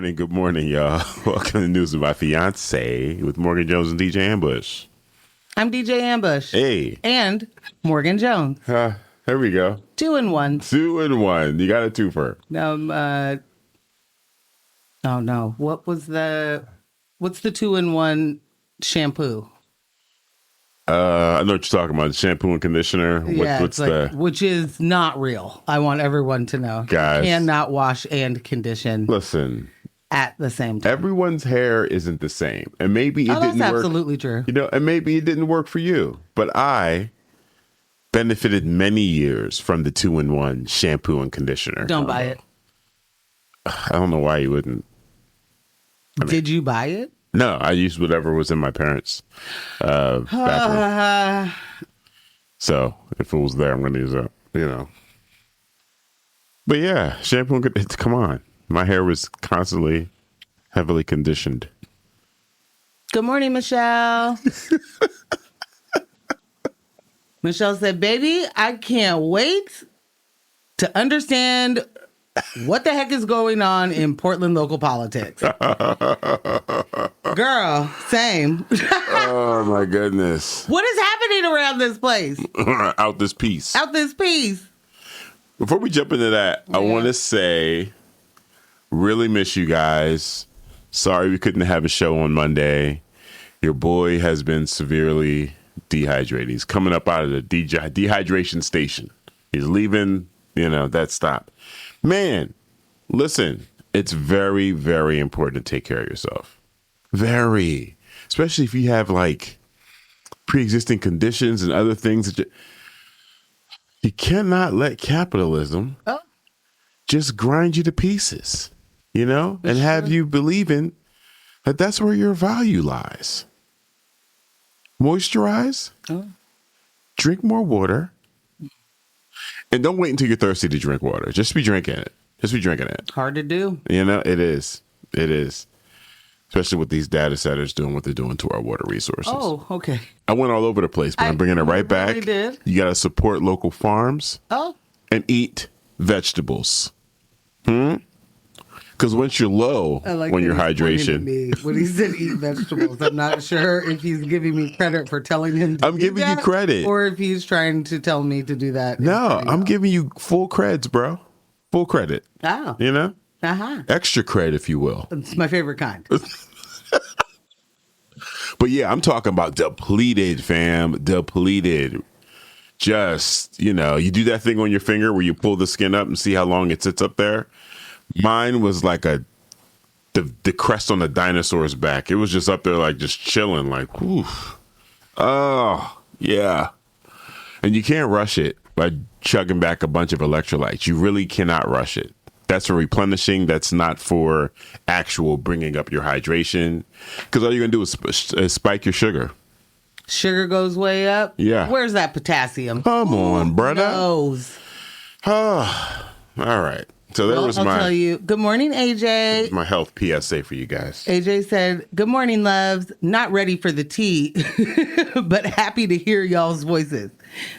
Good morning, y'all. Welcome to the news with my fiance with Morgan Jones and DJ Ambush. I'm DJ Ambush. Hey. And Morgan Jones. There we go. 2 in 1. 2 in 1. You got a twofer. Oh no. What's the 2 in 1 shampoo? I know what you're talking about. Shampoo and conditioner. Yeah, which is not real. I want everyone to know. Guys. You cannot wash and condition. Listen. At the same time. Everyone's hair isn't the same. And maybe it didn't work. That's absolutely true. And maybe it didn't work for you. But I benefited many years from the 2 in 1 shampoo and conditioner. Don't buy it. I don't know why you wouldn't. Did you buy it? No, I used whatever was in my parents' bathroom. So if it was there, I'm going to use it, But yeah, shampoo and conditioner, come on. My hair was constantly heavily conditioned. Good morning, Michelle. Michelle said, baby, I can't wait to understand what the heck is going on in Portland local politics. Girl, same. Oh, my goodness. What is happening around this place? Out this piece. Before we jump into that, I want to say, really miss you guys. Sorry we couldn't have a show on Monday. Your boy has been severely dehydrated. He's coming up out of the dehydration station. He's leaving, that stop. Man, listen, it's very, very important to take care of yourself. Very. Especially if you have pre-existing conditions and other things. You cannot let capitalism just grind you to pieces, and have you believing that that's where your value lies. Moisturize, drink more water, and don't wait until you're thirsty to drink water. Just be drinking it. Hard to do. It is. Especially with these data centers doing what they're doing to our water resources. Oh, okay. I went all over the place, but I'm bringing it right back. Really did. You got to support local farms. Oh. And eat vegetables. Because once you're low on your hydration. When he said eat vegetables, I'm not sure if he's giving me credit for telling him to I'm giving you credit. Or if he's trying to tell me to do that. No, I'm giving you full creds, bro. Full credit. Oh. Extra credit, if you will. It's my favorite kind. But yeah, I'm talking about depleted, fam. Depleted. Just, you do that thing on your finger where you pull the skin up and see how long it sits up there. Mine was like the crest on a dinosaur's back. It was just up there just chilling oof. Oh, yeah. And you can't rush it by chugging back a bunch of electrolytes. You really cannot rush it. That's for replenishing. That's not for actual bringing up your hydration. Because all you're going to do is spike your sugar. Sugar goes way up? Yeah. Where's that potassium? Come on, brother. Knows? Oh, all right. So I'll tell you. Good morning, AJ. My health PSA for you guys. AJ said, good morning, loves. Not ready for the tea, but happy to hear y'all's voices.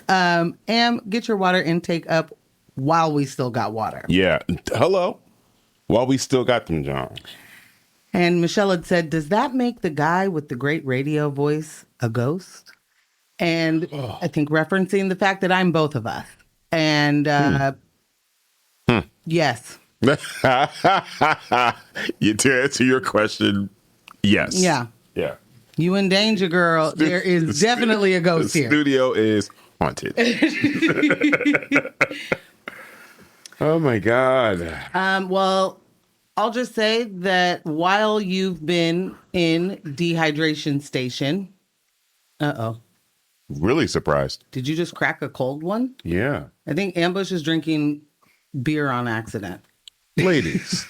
Get your water intake up while we still got water. Yeah. Hello. While we still got them, John. And Michelle had said, does that make the guy with the great radio voice a ghost? And I think referencing the fact that I'm both of us. And yes. To answer your question, yes. Yeah. Yeah. You in danger, girl. There is definitely a ghost here. The studio is haunted. Oh, my God. Well, I'll just say that while you've been in dehydration station, Really surprised. Did you just crack a cold one? Yeah. I think Ambush is drinking beer on accident. Ladies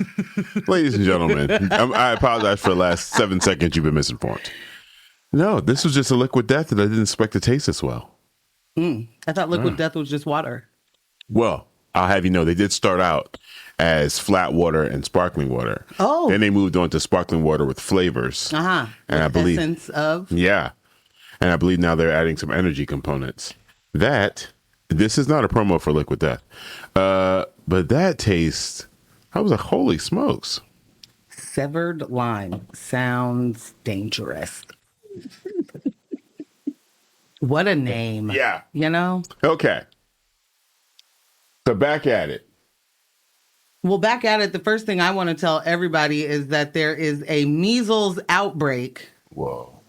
and gentlemen, I apologize for the last 7 seconds you've been misinformed. No, this was just a liquid death that I didn't expect to taste this well. I thought liquid death was just water. Well, I'll have you know, they did start out as flat water and sparkling water. Oh. Then they moved on to sparkling water with flavors. And I believe essence of. Yeah. And I believe now they're adding some energy components. This is not a promo for Liquid Death. But that taste, I was like, holy smokes. severed line. Sounds dangerous. What a name. Yeah. You know? Okay. So back at it. Well, back at it, the first thing I want to tell everybody is that there is a measles outbreak. Whoa.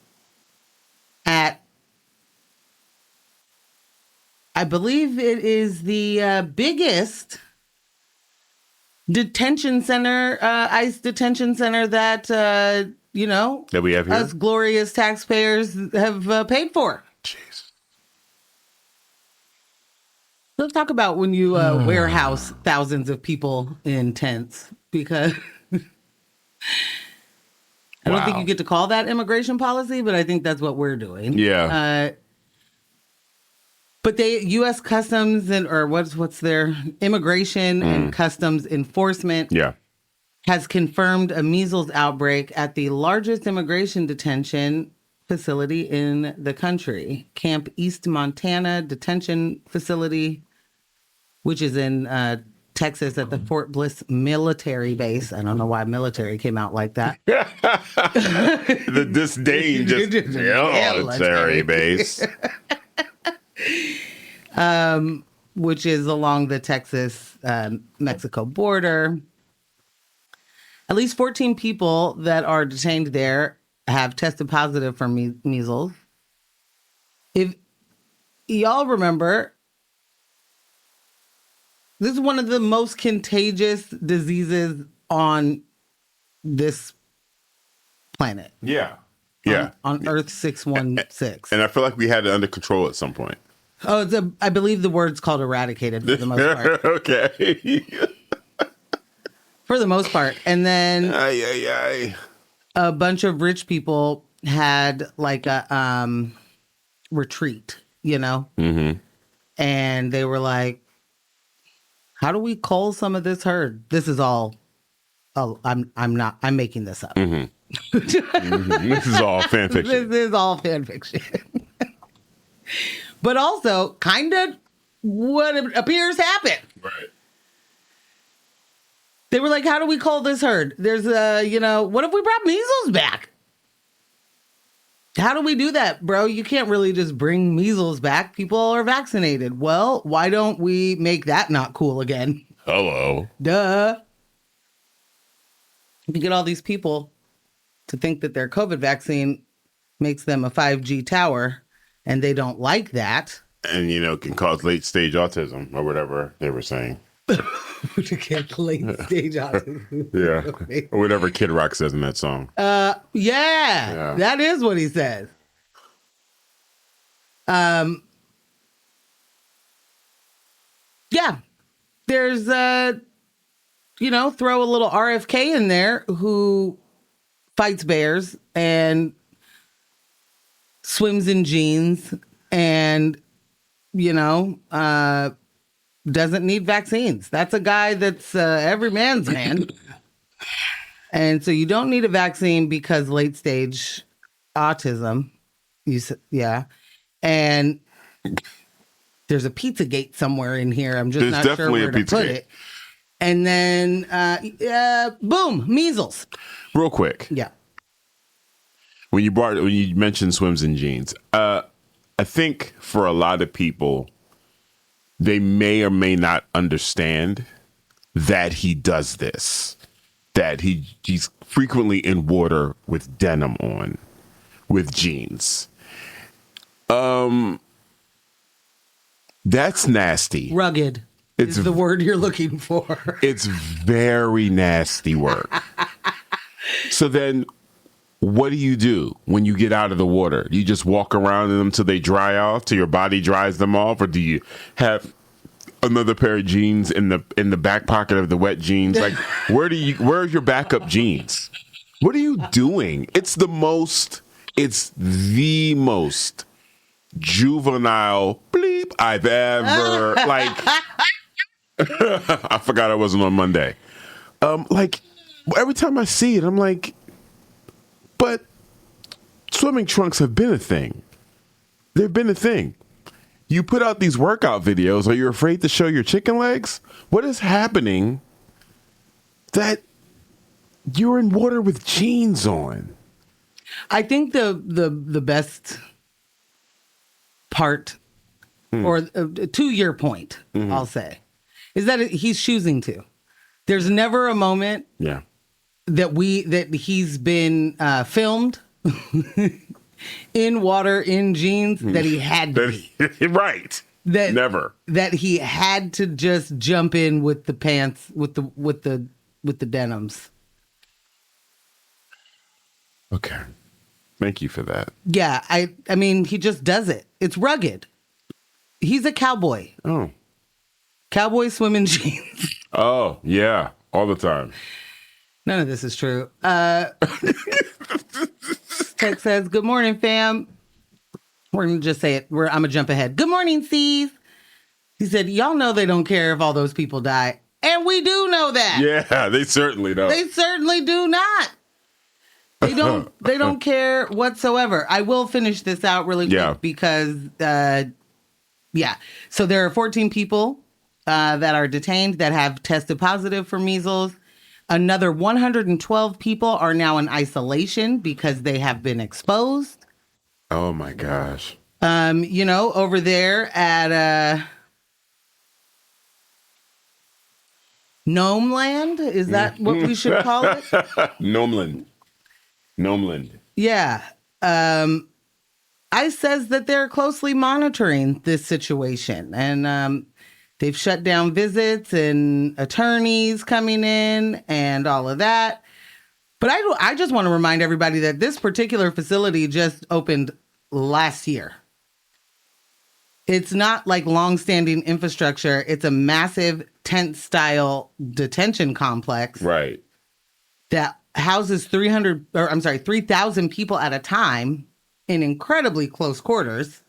At, I believe it is the biggest detention center, ICE detention center that, that we have here? Us glorious taxpayers have paid for. Jeez. Let's talk about when you warehouse thousands of people in tents, because I don't think you get to call that immigration policy, but I think that's what we're doing. Yeah. But U.S. Customs or what's their Immigration and Customs Enforcement has confirmed a measles outbreak at the largest immigration detention facility in the country, Camp East Montana Detention Facility, which is in Texas at the Fort Bliss military base. I don't know why military came out like that. The disdain just military base. Which is along the Texas-Mexico border. At least 14 people that are detained there have tested positive for measles. If y'all remember, this is one of the most contagious diseases on this planet. Yeah. Yeah. On Earth 616. And I feel like we had it under control at some point. Oh, I believe the word's called eradicated for the most part. Okay. For the most part. And then a bunch of rich people had like a retreat, Mm-hmm. And they were like, how do we cull some of this herd? This is all, I'm making this up. Mm-hmm. Mm-hmm. This is all fan fiction. This is all fan fiction. But also kind of what appears happened. Right. They were like, how do we cull this herd? There's what if we brought measles back? How do we do that, bro? You can't really just bring measles back. People are vaccinated. Well, why don't we make that not cool again? Hello. Duh. If you get all these people to think that their COVID vaccine makes them a 5G tower and they don't like that. And, can cause late stage autism or whatever they were saying. Late stage autism. Yeah. Or whatever Kid Rock says in that song. Yeah. That is what he says. Yeah. There's, throw a little RFK in there who fights bears and swims in jeans and, doesn't need vaccines. That's a guy that's every man's man. And so you don't need a vaccine because late stage autism. And there's a Pizzagate somewhere in here. I'm just not sure where to put it. And then, boom, measles. Real quick. Yeah. When you mentioned swims in jeans, I think for a lot of people, they may or may not understand that he does this, that he's frequently in water with denim on, with jeans. That's nasty. Rugged is the word you're looking for. It's very nasty work. So then what do you do when you get out of the water? You just walk around in them till they dry off, till your body dries them off? Or do you have another pair of jeans in the back pocket of the wet jeans? Like, where are your backup jeans? What are you doing? It's the most juvenile bleep I've ever, I forgot I wasn't on Monday. Every time I see it, I'm like, but swimming trunks have been a thing. They've been a thing. You put out these workout videos. Are you afraid to show your chicken legs? What is happening that You're in water with jeans on. I think the best part, or to your point, I'll say, is that he's choosing to. There's never a moment that he's been filmed in water, in jeans, that he had to be. Right. Never. That he had to just jump in with the pants, with the denims. Okay. Thank you for that. Yeah, I mean, he just does it. It's rugged. He's a cowboy. Oh. Cowboy swimming jeans. Oh, yeah. All the time. None of this is true. Tex says, good morning, fam. We're going to just say it. I'm going to jump ahead. Good morning, C's. He said, y'all know they don't care if all those people die. And we do know that. Yeah, they certainly don't. They certainly do not. They don't care whatsoever. I will finish this out really quick because, So there are 14 people that are detained that have tested positive for measles. Another 112 people are now in isolation because they have been exposed. Oh my gosh. Over there at Gnome Land, is that what we should call it? Gnomeland. Yeah. ICE says that they're closely monitoring this situation, and they've shut down visits and attorneys coming in and all of that. But I just want to remind everybody that this particular facility just opened last year. It's not like longstanding infrastructure. It's a massive tent-style detention complex. Right. That houses 3,000 people at a time in incredibly close quarters.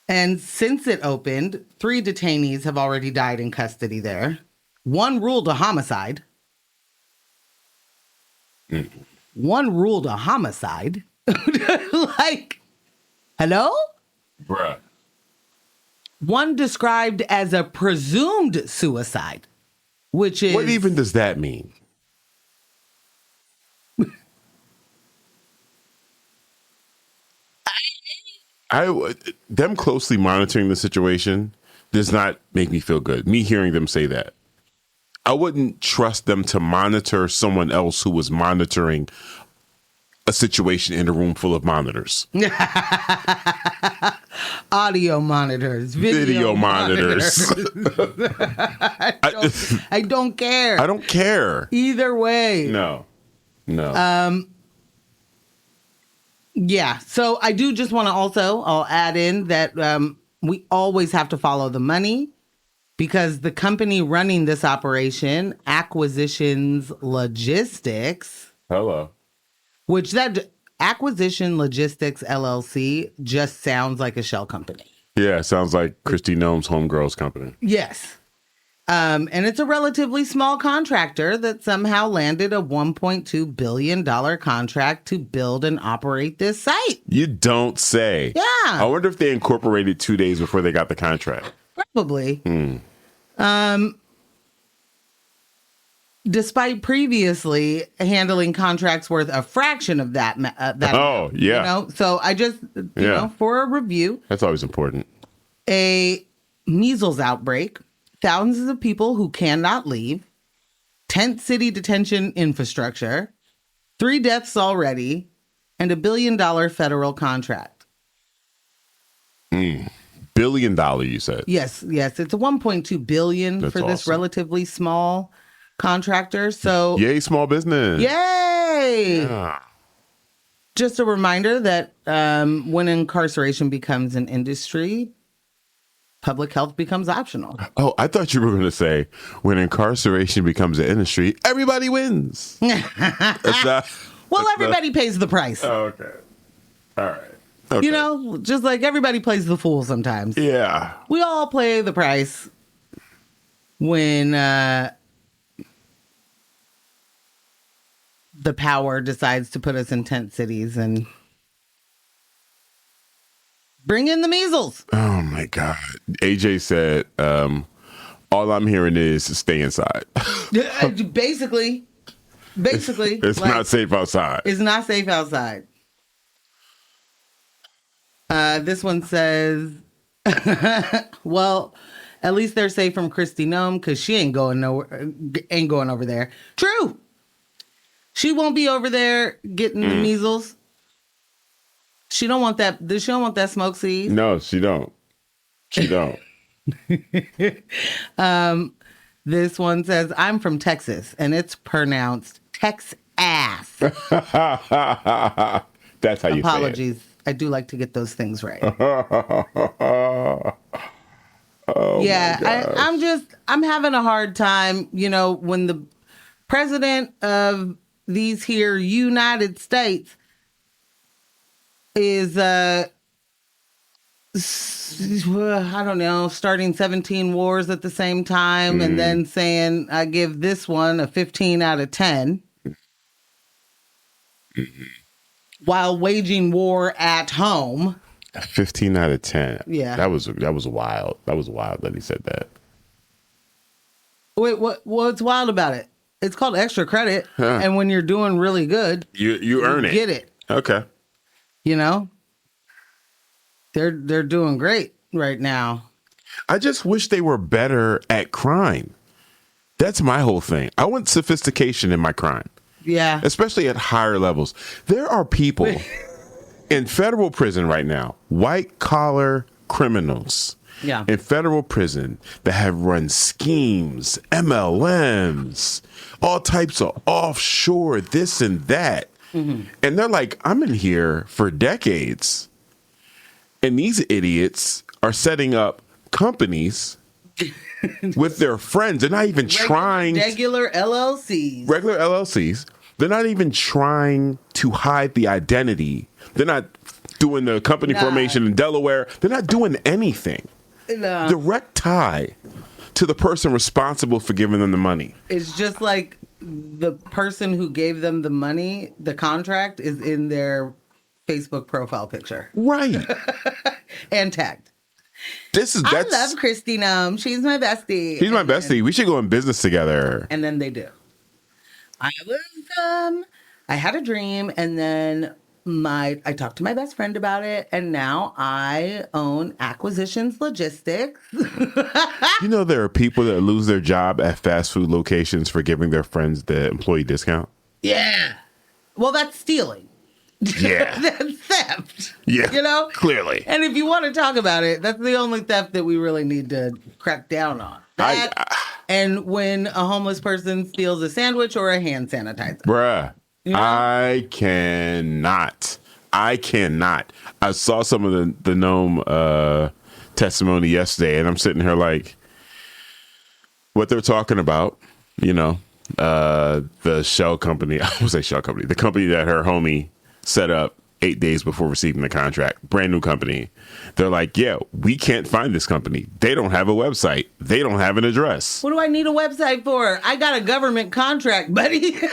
And since it opened, 3 detainees have already died in custody there. 1 ruled a homicide. 1 ruled a homicide. Like, hello? Bruh. 1 described as a presumed suicide, which is... What even does that mean? Them closely monitoring the situation does not make me feel good. Me hearing them say that. I wouldn't trust them to monitor someone else who was monitoring a situation in a room full of monitors. Audio monitors, video monitors. I don't care. I don't care. Either way. No. Yeah. So I do just want to I'll add in that we always have to follow the money, because the company running this operation, Acquisitions Logistics. Hello. Which that Acquisition Logistics LLC just sounds like a shell company. Yeah, it sounds like Christy Nome's homegirl's company. Yes. And it's a relatively small contractor that somehow landed a $1.2 billion contract to build and operate this site. You don't say. Yeah. I wonder if they incorporated 2 days before they got the contract. Probably. Despite previously handling contracts worth a fraction of that. Oh, yeah. So I just, for a review. That's always important. A measles outbreak, thousands of people who cannot leave, tent city detention infrastructure, 3 deaths already, and $1 billion federal contract. $1 billion, you said? Yes. It's a $1.2 billion for this awesome. relatively small contractor. So yay, small business. Yay! Yeah. Just a reminder that when incarceration becomes an industry, public health becomes optional. Oh, I thought you were going to say when incarceration becomes an industry, everybody wins. Everybody pays the price. Oh, okay. All right. Okay. Just like everybody plays the fool sometimes. Yeah. We all play the price when the power decides to put us in tent cities and bring in the measles. Oh, my God. AJ said, all I'm hearing is stay inside. Basically. Basically. It's not safe outside. It's not safe outside. This one says, well, at least they're safe from Kristi Noem because she ain't going nowhere, ain't going over there. True. She won't be over there getting the measles. She don't want that. She don't want that smoke seed. No, she don't. She don't. This one says, I'm from Texas, and it's pronounced Tex ass. That's how you say it. Apologies. I do like to get those things right. Yeah, I'm having a hard time, when the president of these here United States is, I don't know, starting 17 wars at the same time and then saying, I give this one a 15 out of 10 while waging war at home. 15 out of 10. Yeah. That was wild. That was wild that he said that. Wait, what's wild about it? It's called extra credit. Huh. And when you're doing really good, you earn it. Get it. Okay. They're doing great right now. I just wish they were better at crime. That's my whole thing. I want sophistication in my crime. Yeah. Especially at higher levels. There are people in federal prison right now, white collar criminals in federal prison that have run schemes, MLMs, all types of offshore this and that. Mm-hmm. And they're like, I'm in here for decades. And these idiots are setting up companies with their friends. They're not even trying. Regular LLCs. Regular LLCs. They're not even trying to hide the identity. They're not doing the company formation in Delaware. They're not doing anything. No. Direct tie to the person responsible for giving them the money. It's just like the person who gave them the money, the contract is in their Facebook profile picture. Right. And tagged. I love Kristi Noem. She's my bestie. She's my bestie. We should go in business together. And then they do. I had a dream, and then I talked to my best friend about it, and now I own Acquisitions Logistics. There are people that lose their job at fast food locations for giving their friends the employee discount? Yeah. Well, that's stealing. Yeah. That's theft. Yeah. Clearly. And if you want to talk about it, that's the only theft that we really need to crack down on. And when a homeless person steals a sandwich or a hand sanitizer. Bruh. I cannot. I saw some of the Noem testimony yesterday, and I'm sitting here like, what they're talking about, the shell company. I would say shell company. The company that her homie set up 8 days before receiving the contract. Brand new company. They're like, yeah, we can't find this company. They don't have a website. They don't have an address. What do I need a website for? I got a government contract, buddy. I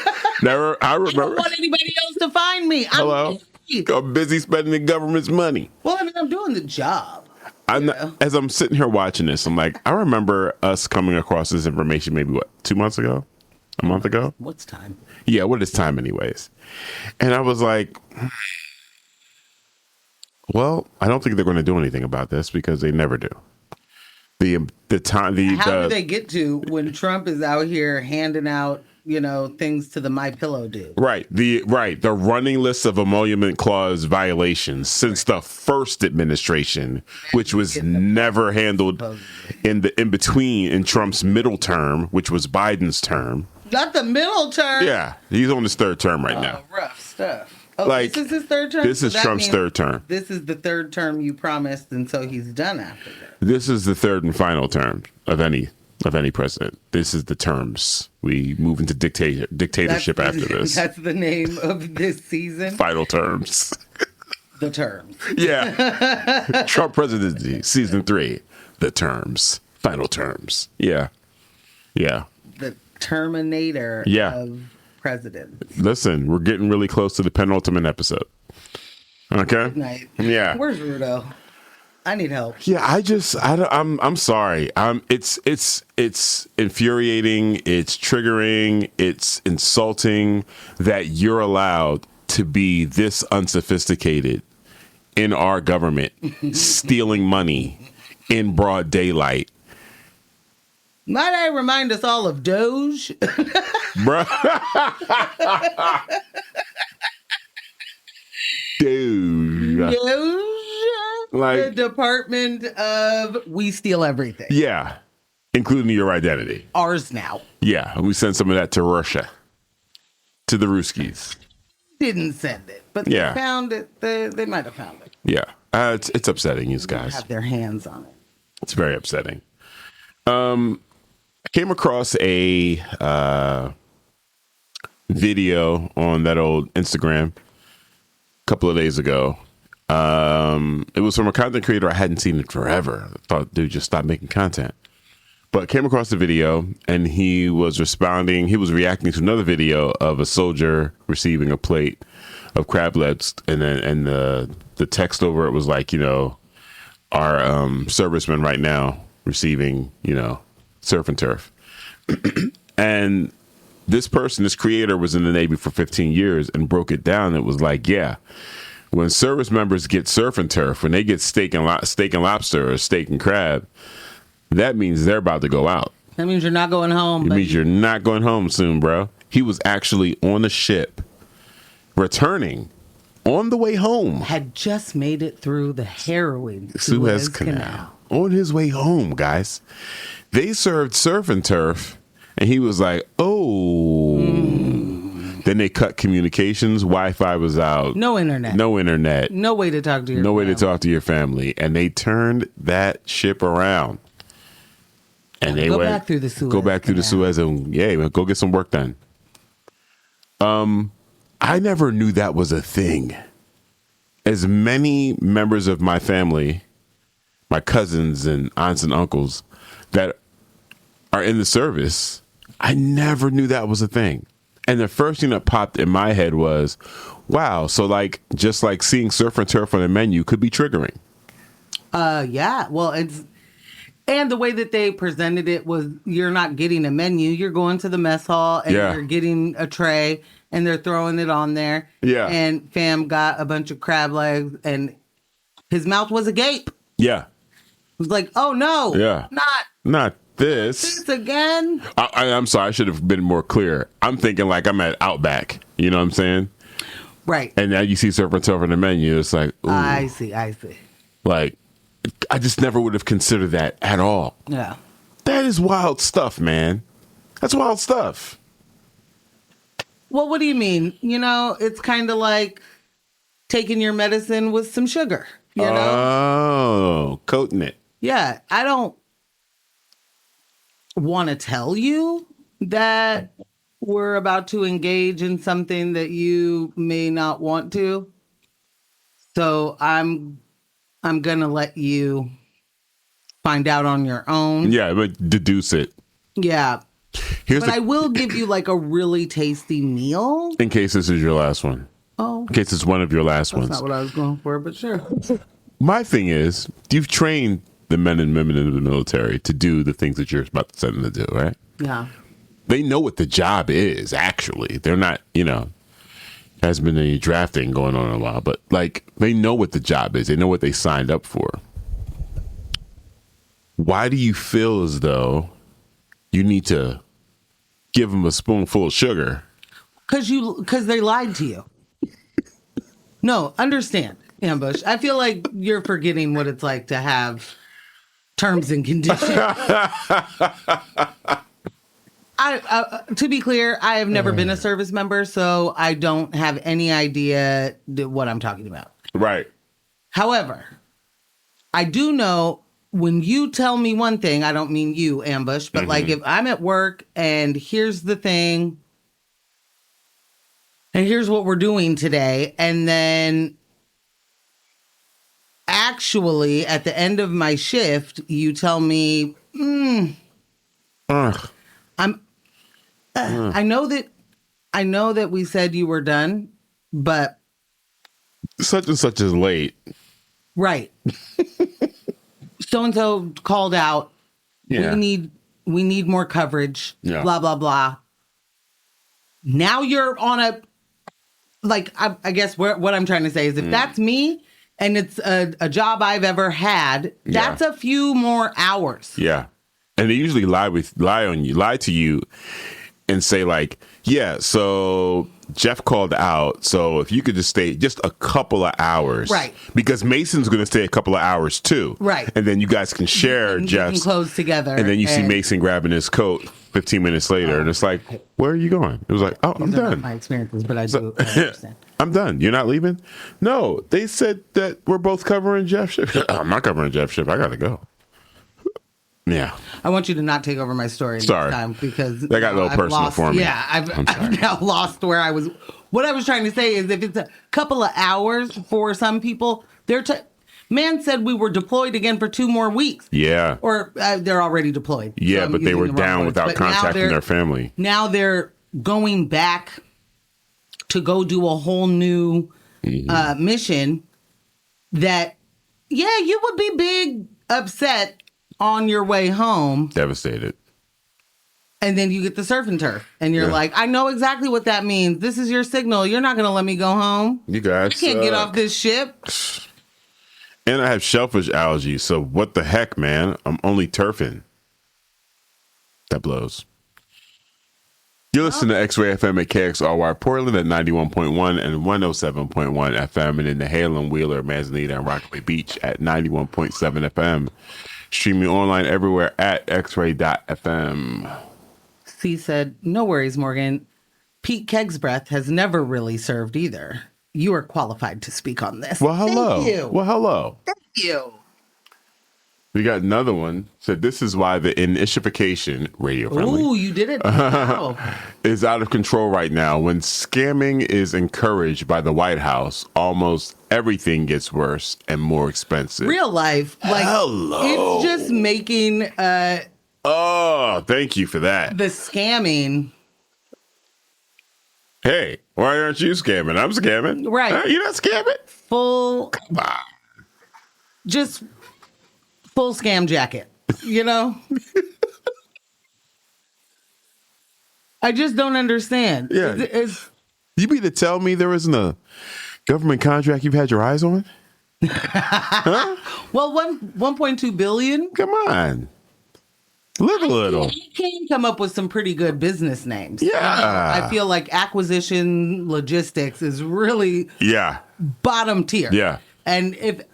remember. I don't want anybody else to find me. I'm busy spending the government's money. Well, I'm doing the job. As I'm sitting here watching this, I'm like, I remember us coming across this information maybe, 2 months ago? A month ago? What's time? Yeah, what is time anyways? And I was like, well, I don't think they're going to do anything about this because they never do. How do they get to when Trump is out here handing out, things to the My Pillow dude? Right. The running list of emolument clause violations since the first administration, which was never handled in between in Trump's middle term, which was Biden's term. Not the middle term. Yeah, he's on his third term right now. Rough stuff. Oh, this is his third term? This is Trump's third term. This is the third term you promised, and so he's done after that. This is the third and final term of any president. This is the terms. We move into dictatorship after this. That's the name of this season? Final terms. The terms. Yeah. Trump presidency, season 3. The terms. Final terms. Yeah. Yeah. The Terminator of presidents. Listen, we're getting really close to the penultimate episode. Okay? Good night. Yeah. Where's Rudo? I need help. Yeah, I'm sorry. It's infuriating. It's triggering. It's insulting that you're allowed to be this unsophisticated in our government, stealing money in broad daylight. Might I remind us all of Doge? Bruh. Doge. Like, the Department of We Steal Everything. Yeah. Including your identity. Ours now. Yeah. We send some of that to Russia. To the Ruskies. Didn't send it. But they found it. They might have found it. Yeah. It's upsetting, you guys. Have their hands on it. It's very upsetting. I came across a video on that old Instagram a couple of days ago. It was from a content creator I hadn't seen in forever. I thought, dude, just stop making content. But came across the video, and he was reacting to another video of a soldier receiving a plate of crab legs, and the text over it was like, our servicemen right now receiving, surf and turf. And this creator was in the Navy for 15 years and broke it down. It was like, yeah, when service members get surf and turf, when they get steak and lobster or steak and crab, that means they're about to go out. That means you're not going home. It means you're not going home soon, bro. He was actually on a ship, returning on the way home. Had just made it through the harrowing Suez Canal. On his way home, guys. They served surf and turf, and he was like, oh. Then they cut communications. Wi-Fi was out. No internet. No internet. No way to talk to your family. No way to talk to your family. And they turned that ship around. And they go back through the Suez. Go back through the Suez and, go get some work done. I never knew that was a thing. As many members of my family, my cousins and aunts and uncles that are in the service, I never knew that was a thing. And the first thing that popped in my head was, wow, so just like seeing surf and turf on a menu could be triggering. Yeah. Well, and the way that they presented it was you're not getting a menu. You're going to the mess hall and you're getting a tray and they're throwing it on there. Yeah. And fam got a bunch of crab legs and his mouth was agape. Yeah. It was like, oh no. Yeah. Not this again. I'm sorry. I should have been more clear. I'm thinking like I'm at Outback. You know what I'm saying? Right. And now you see surf and turf on the menu. It's like, ooh. I see. Like, I just never would have considered that at all. Yeah. That is wild stuff, man. That's wild stuff. Well, what do you mean? It's kind of like taking your medicine with some sugar, Oh, coating it. Yeah. I don't want to tell you that we're about to engage in something that you may not want to. So I'm going to let you find out on your own. Yeah, but deduce it. Yeah. But I will give you like a really tasty meal. In case this is your last one. Oh. In case it's one of your last ones. That's not what I was going for, but sure. My thing is, you've trained the men and women in the military to do the things that you're about to send them to do, right? Yeah. They know what the job is, actually. They're not, hasn't been any drafting going on in a while, but they know what the job is. They know what they signed up for. Why do you feel as though you need to give them a spoonful of sugar? Because they lied to you. No, understand, Ambush. I feel like you're forgetting what it's like to have terms and conditions. To be clear, I have never been a service member, so I don't have any idea what I'm talking about. Right. However, I do know when you tell me one thing, I don't mean you, Ambush, but like if I'm at work and here's the thing, and here's what we're doing today, and then actually at the end of my shift, you tell me, I know that we said you were done, but such and such is late. Right. so called out. Yeah. We need more coverage. Yeah. Blah, blah, blah. Now you're on a, like, I guess what I'm trying to say is if that's me and it's a job I've ever had, that's a few more hours. Yeah. And they usually lie to you and say like, yeah, so Jeff called out. So if you could just stay just a couple of hours. Right. Because Mason's going to stay a couple of hours too. Right. And then you guys can share Jeff's. Clothes together. And then you see Mason grabbing his coat 15 minutes later. And it's like, where are you going? It was like, I'm done. Not my experiences, but I do understand. I'm done. You're not leaving? No. They said that we're both covering Jeff's shift. I'm not covering Jeff's shift. I got to go. Yeah. I want you to not take over my story next time because that got a little personal for me. Yeah, I've now lost where I was. What I was trying to say is if it's a couple of hours for some people, man said we were deployed again for 2 more weeks. Yeah. Or they're already deployed. Yeah, so but they were down without contacting their family. Now they're going back to go do a whole new mission that, you would be big upset on your way home. Devastated. And then you get the surf and turf. And you're like, I know exactly what that means. This is your signal. You're not going to let me go home. You guys can't get off this ship. And I have shellfish allergies. So what the heck, man? I'm only turfing. That blows. You're listening to X-Ray FM at KXRY Portland at 91.1 and 107.1 FM. And in the Halem, Wheeler, Manzanita, and Rockaway Beach at 91.7 FM. Streaming online everywhere at xray.fm. C said, no worries, Morgan. Pete Kegsbreath has never really served either. You are qualified to speak on this. Well, hello. Thank you. Well, hello. Thank you. We got another one. Said this is why the initification, radio friendly. Ooh, you did it. Wow. Is out of control right now. When scamming is encouraged by the White House, almost everything gets worse and more expensive. Real life. Like, hello. It's just making oh, thank you for that. The scamming. Hey, why aren't you scamming? I'm scamming. Right. You're not scamming? Come on. Just full scam jacket, I just don't understand. Yeah. You mean to tell me there isn't a government contract you've had your eyes on? Huh? Well, 1.2 billion. Come on. Live a little. You can come up with some pretty good business names. Yeah. I feel like acquisition logistics is really bottom tier. Yeah. And if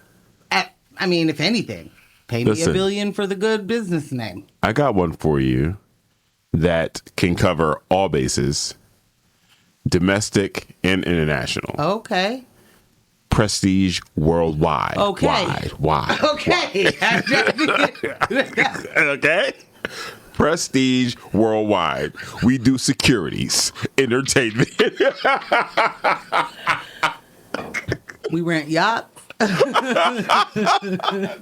anything, pay me $1 billion for the good business name. I got one for you that can cover all bases, domestic and international. Okay. Prestige worldwide. Okay. Wide. Okay. Okay. Prestige worldwide. We do securities, entertainment. We rent yachts.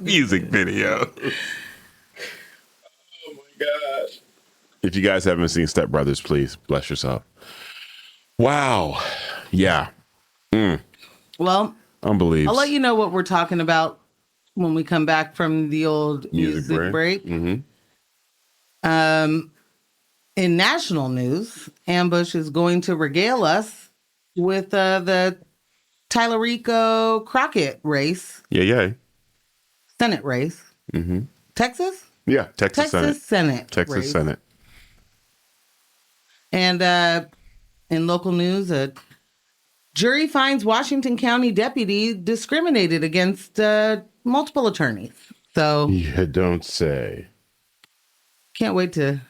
Music video. Oh my gosh. If you guys haven't seen Step Brothers, please bless yourself. Wow. Yeah. Well, unbelievable. I'll let you know what we're talking about when we come back from the old music break. Mm-hmm. In national news, Ambush is going to regale us with the Tallarico Crockett race. Yeah. Senate race. Mm-hmm. Texas? Yeah, Texas Senate. Texas race. Senate. And in local news, a jury finds Washington County deputy discriminated against multiple attorneys. So you don't say. Can't wait to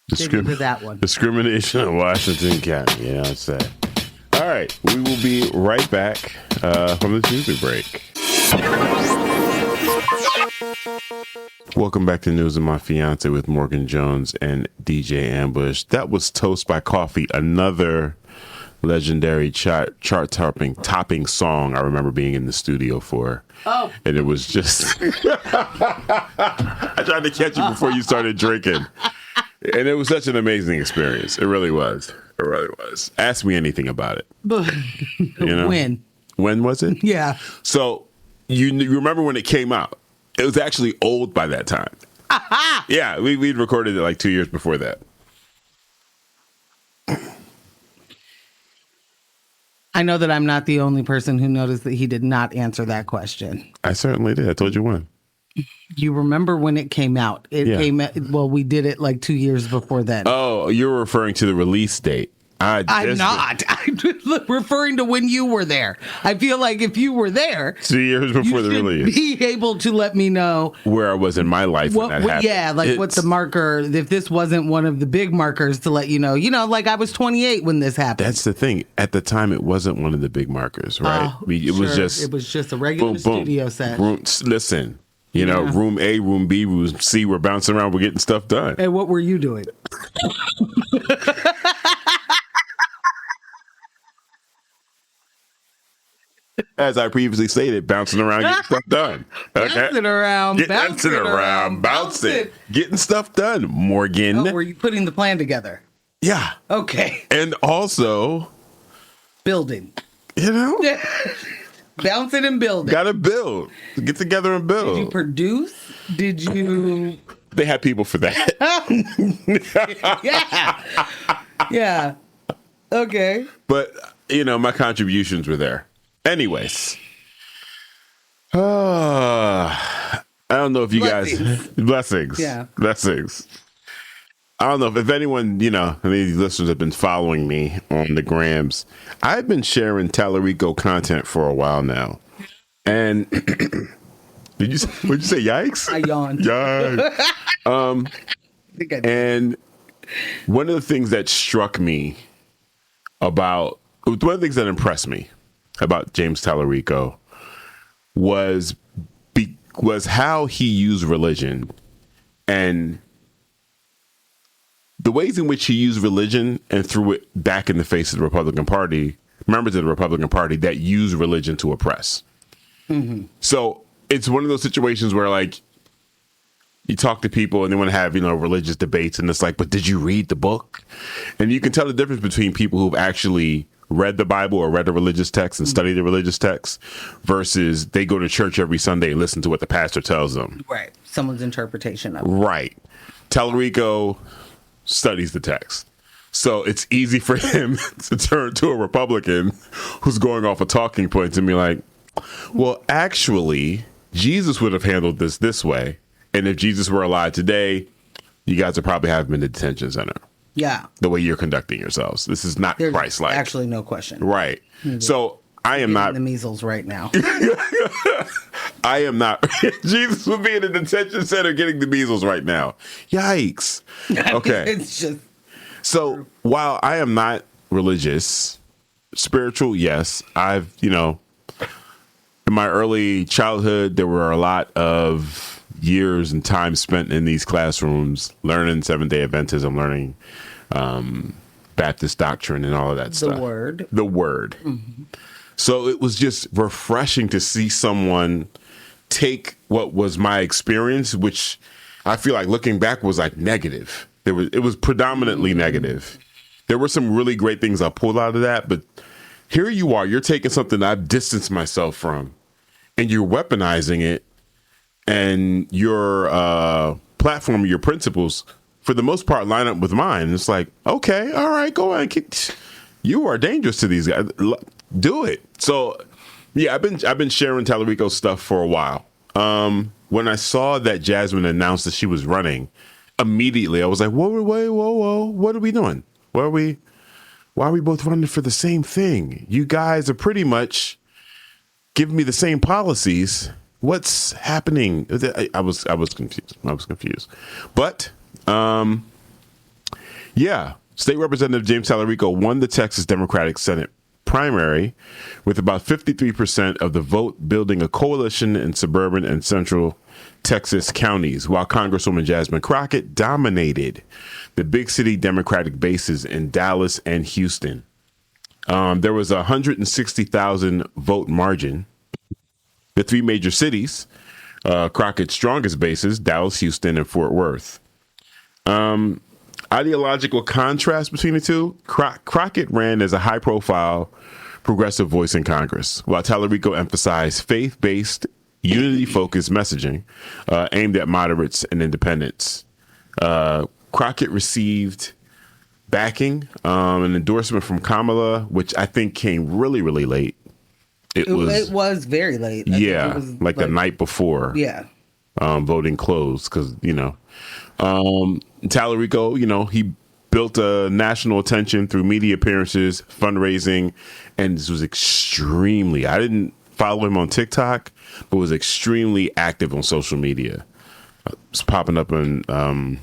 dig into that one. Discrimination in Washington County. You don't say. All right, we will be right back from this music break. Welcome back to News of My Fiancé with Morgan Jones and DJ Ambush. That was Toast by Koffee, another legendary chart-topping song I remember being in the studio for. Oh. And it was just... I tried to catch you before you started drinking. And it was such an amazing experience. It really was. It really was. Ask me anything about it. When? When was it? Yeah. So you remember when it came out? It was actually old by that time. Yeah, we'd recorded it like 2 years before that. I know that I'm not the only person who noticed that he did not answer that question. I certainly did. I told you when. You remember when it came out? Came out, well, we did it like 2 years before then. Oh, you're referring to the release date. I'm not. I'm referring to when you were there. I feel like if you were there 2 years before the release, be able to let me know where I was in my life when that happened. Yeah, like what's the marker? If this wasn't one of the big markers to let you know, like I was 28 when this happened. That's the thing. At the time, it wasn't one of the big markers, right? It was just a regular studio set. Listen. Room A, room B, room C, we're bouncing around, we're getting stuff done. And what were you doing? As I previously stated, bouncing around, getting stuff done. Okay? Bouncing around, bouncing. Getting stuff done, Morgan. Oh, were you putting the plan together? Yeah. Okay. And also... building. Bouncing and building. Gotta build. Get together and build. Did you produce? Did you... They had people for that. Yeah. Yeah. Okay. But, my contributions were there. Anyways. I don't know if you guys... Blessings. Yeah. Blessings. I don't know if anyone, any of these listeners have been following me on the grams. I've been sharing Tallarico content for a while now. And what'd you say? Yikes? I yawned. Yikes. I think I did. And one of the things that struck me one of the things that impressed me about James Tallarico was how he used religion and the ways in which he used religion and threw it back in the face of the Republican Party, members of the Republican Party that use religion to oppress. Mm-hmm. So it's one of those situations where, like, you talk to people and they want to have, religious debates, and it's like, but did you read the book? And you can tell the difference between people who've actually read the Bible or read a religious text and studied the religious text versus they go to church every Sunday and listen to what the pastor tells them. Right. Someone's interpretation of it. Right. Tallarico studies the text. So it's easy for him to turn to a Republican who's going off of talking points and be like, well, actually, Jesus would have handled this way. And if Jesus were alive today, you guys would probably have him in the detention center. Yeah. The way you're conducting yourselves. This is not Christ-like. Actually, no question. Right. So I am not... the measles right now. I am not... Jesus would be in a detention center getting the measles right now. Yikes. Okay. It's just... So while I am not religious, spiritual, yes. I've, in my early childhood, there were a lot of years and time spent in these classrooms learning Seventh-day Adventism, learning Baptist doctrine and all of that stuff. The word. Mm-hmm. So it was just refreshing to see someone take what was my experience, which I feel like looking back was like negative. It was predominantly negative. There were some really great things I pulled out of that, but here you are, you're taking something I've distanced myself from and you're weaponizing it, and your platform, your principles, for the most part, line up with mine. It's like, okay, all right, go on. You are dangerous to these guys. Do it. So, yeah, I've been sharing Tallarico's stuff for a while. When I saw that Jasmine announced that she was running, immediately I was like, whoa, what are we doing? Why are we both running for the same thing? You guys are pretty much giving me the same policies. What's happening? I was confused. But yeah, State Representative James Tallarico won the Texas Democratic Senate primary with about 53% of the vote, building a coalition in suburban and central Texas counties, while Congresswoman Jasmine Crockett dominated the big city Democratic bases in Dallas and Houston. There was a 160,000 vote margin. The three major cities, Crockett's strongest bases, Dallas, Houston, and Fort Worth. Ideological contrast between the two, Crockett ran as a high-profile progressive voice in Congress, while Tallarico emphasized faith-based unity-focused messaging aimed at moderates and independents. Crockett received backing, an endorsement from Kamala, which I think came really, really late. It was very late. Yeah, like the night before. Yeah. Voting closed because, Tallarico, he built a national attention through media appearances, fundraising, and this was extremely, I didn't follow him on TikTok, but was extremely active on social media. It's popping up on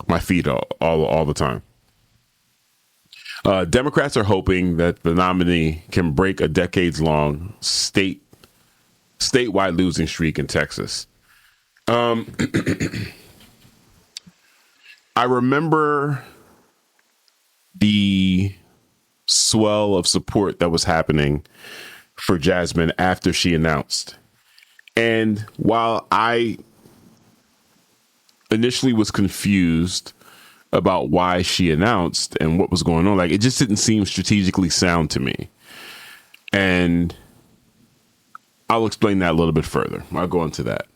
my feed all the time. Democrats are hoping that the nominee can break a decades-long statewide losing streak in Texas. I remember the swell of support that was happening for Jasmine after she announced. And while I initially was confused about why she announced and what was going on, like, it just didn't seem strategically sound to me. And I'll explain that a little bit further. I'll go into that.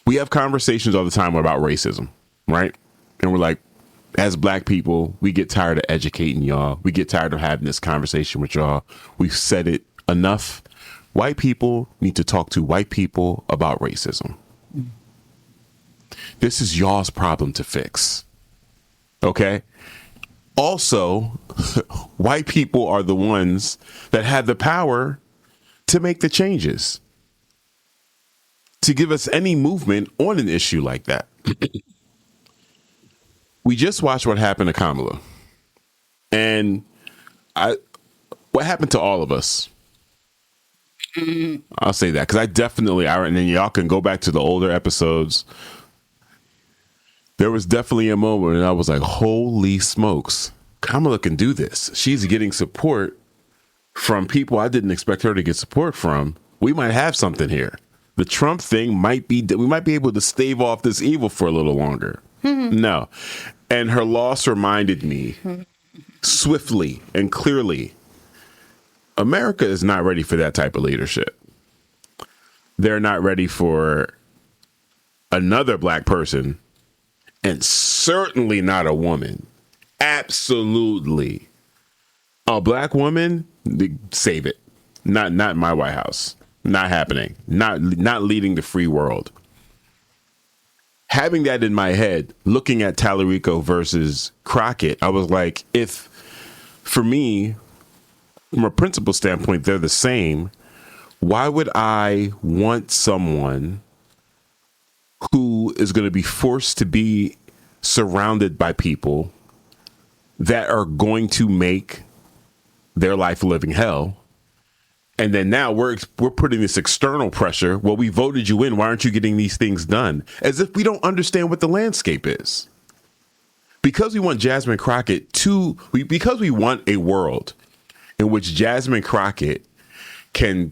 We have conversations all the time about racism, right? And we're like, as Black people, we get tired of educating y'all. We get tired of having this conversation with y'all. We've said it enough. White people need to talk to white people about racism. This is y'all's problem to fix. Okay? Also, white people are the ones that have the power to make the changes, to give us any movement on an issue like that. We just watched what happened to Kamala. And what happened to all of us? I'll say that because and then y'all can go back to the older episodes. There was definitely a moment and I was like, holy smokes, Kamala can do this. She's getting support from people I didn't expect her to get support from. We might have something here. The Trump thing we might be able to stave off this evil for a little longer. No. And her loss reminded me swiftly and clearly, America is not ready for that type of leadership. They're not ready for another Black person, and certainly not a woman. Absolutely. A Black woman, save it. Not in my White House. Not happening. Not leading the free world. Having that in my head, looking at Tallarico versus Crockett, I was like, if, for me, from a principle standpoint, they're the same, why would I want someone who is going to be forced to be surrounded by people that are going to make their life a living hell? And then now we're putting this external pressure. Well, we voted you in. Why aren't you getting these things done? As if we don't understand what the landscape is. Because we want Jasmine Crockett because we want a world in which Jasmine Crockett can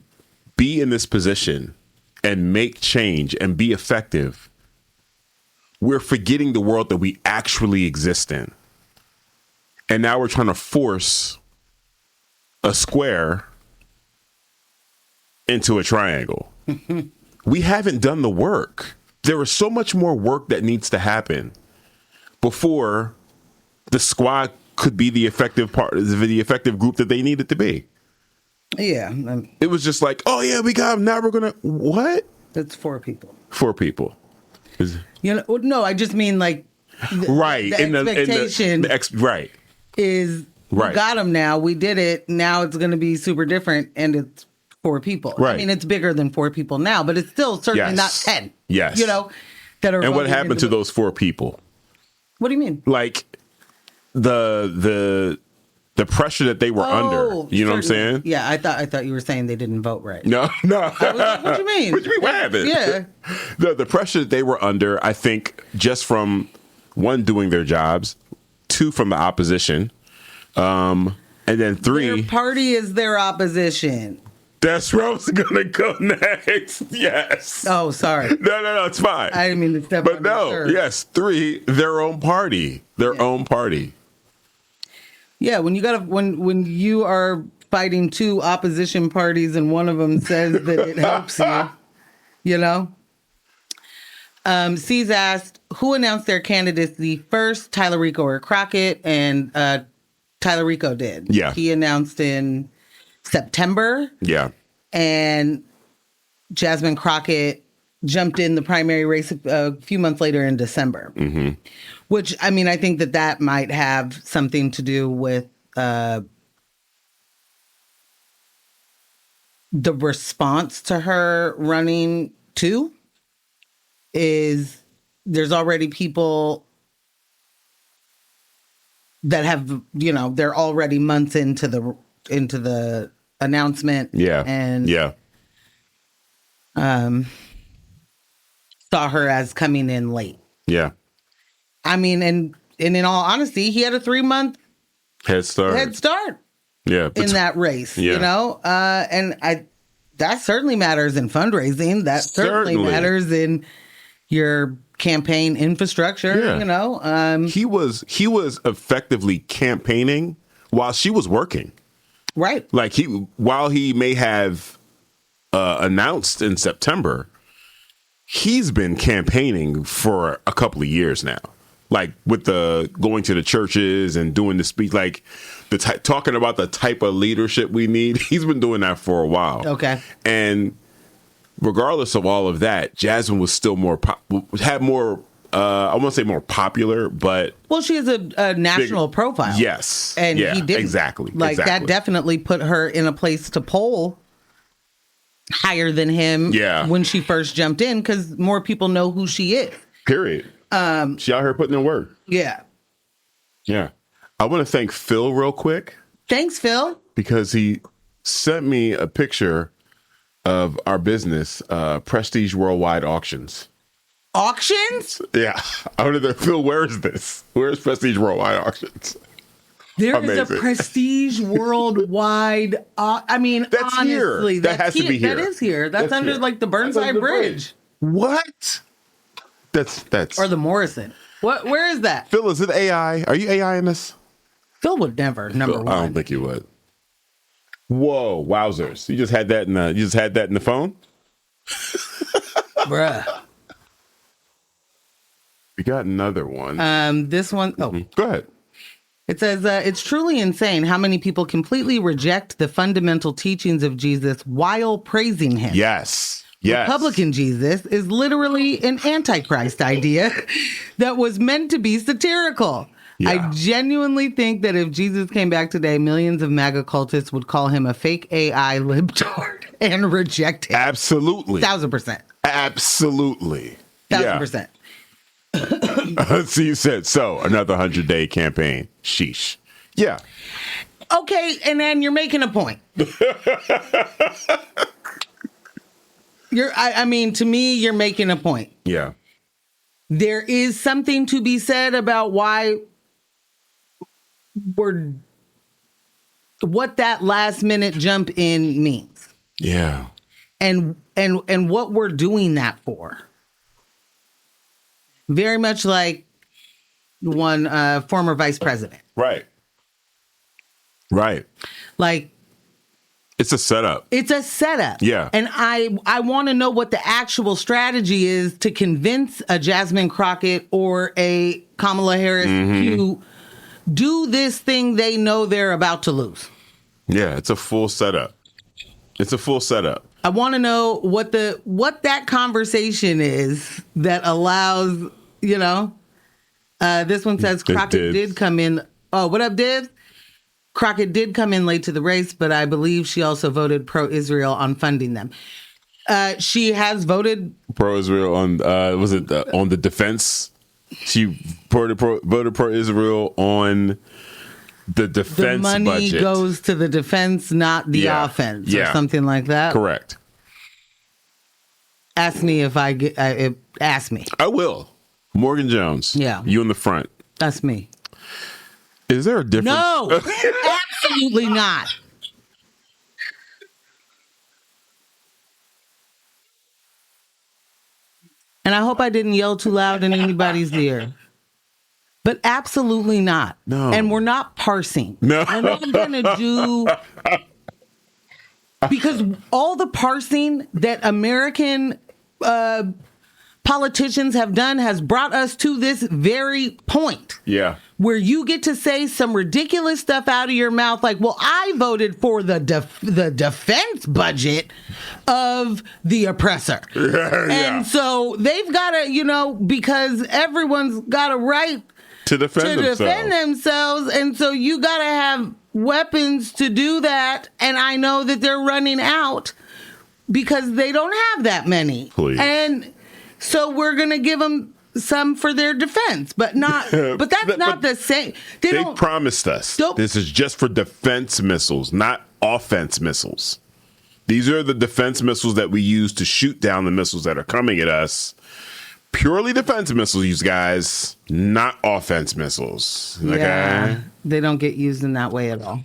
be in this position and make change and be effective, we're forgetting the world that we actually exist in. And now we're trying to force a square into a triangle. We haven't done the work. There is so much more work that needs to happen before the squad could be the effective group that they need it to be. Yeah. It was just like, oh yeah, we got them. Now we're going to, what? That's 4 people. 4 people. No, I just mean like, right. The expectation right. is, right. We got them now. We did it. Now it's going to be super different. And it's 4 people. Right. I mean, it's bigger than 4 people now, but it's still certainly not 10. Yes. That are. And what happened to those 4 people? What do you mean? Like the pressure that they were under. You know what I'm saying? Yeah, I thought you were saying they didn't vote right. No. I was like, what do you mean? What do you mean? What happened? Yeah. The pressure that they were under, I think, just from 1, doing their jobs, 2, from the opposition, and then 3, their party is their opposition. That's where I was gonna go next. Yes. Oh, sorry. No, it's fine. I didn't mean to step on But no, yes, 3, their own party. Their own party. Yeah, when you are fighting two opposition parties and one of them says that it helps you, you know? C's asked, who announced their candidacy first, Tallarico or Crockett? And Tallarico did. Yeah. He announced in September. Yeah. And Jasmine Crockett jumped in the primary race a few months later in December. Mm-hmm. Which, I mean, I think that might have something to do with the response to her running too. Is there's already people that have, you know, they're already months into the announcement. Yeah. And saw her as coming in late. Yeah. I mean, and in all honesty, he had a 3-month head start. Yeah. In that race, you know? And that certainly matters in fundraising. That certainly matters in your campaign infrastructure, you know? He was effectively campaigning while she was working. Right. Like while he may have announced in September, he's been campaigning for a couple of years now. Like with the going to the churches and doing the speech, like talking about the type of leadership we need. He's been doing that for a while. Okay. And regardless of all of that, Jasmine was still had more. I won't say more popular, but she has a national profile. Yes, and he did exactly. That definitely put her in a place to poll higher than him. Yeah. When she first jumped in, because more people know who she is. Period. She out here putting in work. Yeah. Yeah. I want to thank Phil real quick. Thanks, Phil. Because he sent me a picture of our business, Prestige Worldwide Auctions. Auctions? Yeah. I wonder, Phil, where is this? Where is Prestige Worldwide Auctions? There is a Prestige Worldwide. I mean, that's honestly, here. That has to be here. That is here. That's under here. like the Burnside Bridge. What? That's or the Morrison. What? Where is that? Phil, is it AI? Are you AI in this? Phil would never. Number one. I don't think you would. Whoa, wowzers! You just had that in the phone, bruh. We got another one. This one. Oh, go ahead. It says, it's truly insane how many people completely reject the fundamental teachings of Jesus while praising him. Yes. Yes. Republican Jesus is literally an antichrist idea that was meant to be satirical. Yeah. I genuinely think that if Jesus came back today, millions of MAGA cultists would call him a fake AI libtard and reject him. Absolutely. 1,000%. Absolutely. 1,000%. So you said, another 100-day campaign. Sheesh. Yeah. Okay, and then you're making a point. I mean, to me, you're making a point. Yeah. There is something to be said about what that last minute jump in means. Yeah. And what we're doing that for. Very much like one former vice president. Right. Right. Like, it's a setup. It's a setup. Yeah. And I want to know what the actual strategy is to convince a Jasmine Crockett or a Kamala Harris to do this thing they know they're about to lose. Yeah, it's a full setup. It's a full setup. I want to know what that conversation is that allows, you know, this one says Crockett did come in. Oh, what up, Div? Crockett did come in late to the race, but I believe she also voted pro-Israel on funding them. She has voted pro-Israel on, on the defense? She voted pro-Israel on the defense budget. The money goes to the defense, not the offense, or something like that. Correct. Ask me if ask me. I will. Morgan Jones. Yeah. You in the front. That's me. Is there a difference? No, absolutely not. And I hope I didn't yell too loud in anybody's ear. But absolutely not. No. And we're not parsing. No. We're not going to do Because all the parsing that American politicians have done has brought us to this very point. Yeah. Where you get to say some ridiculous stuff out of your mouth like, well, I voted for the defense budget of the oppressor. Yeah. And so they've got to, because everyone's got a right to defend themselves. And so you got to have weapons to do that. And I know that they're running out because they don't have that many. Please. And so we're going to give them some for their defense, but that's not the same. They promised us this is just for defense missiles, not offense missiles. These are the defense missiles that we use to shoot down the missiles that are coming at us. Purely defense missiles, you guys, not offense missiles. Okay? Yeah, they don't get used in that way at all.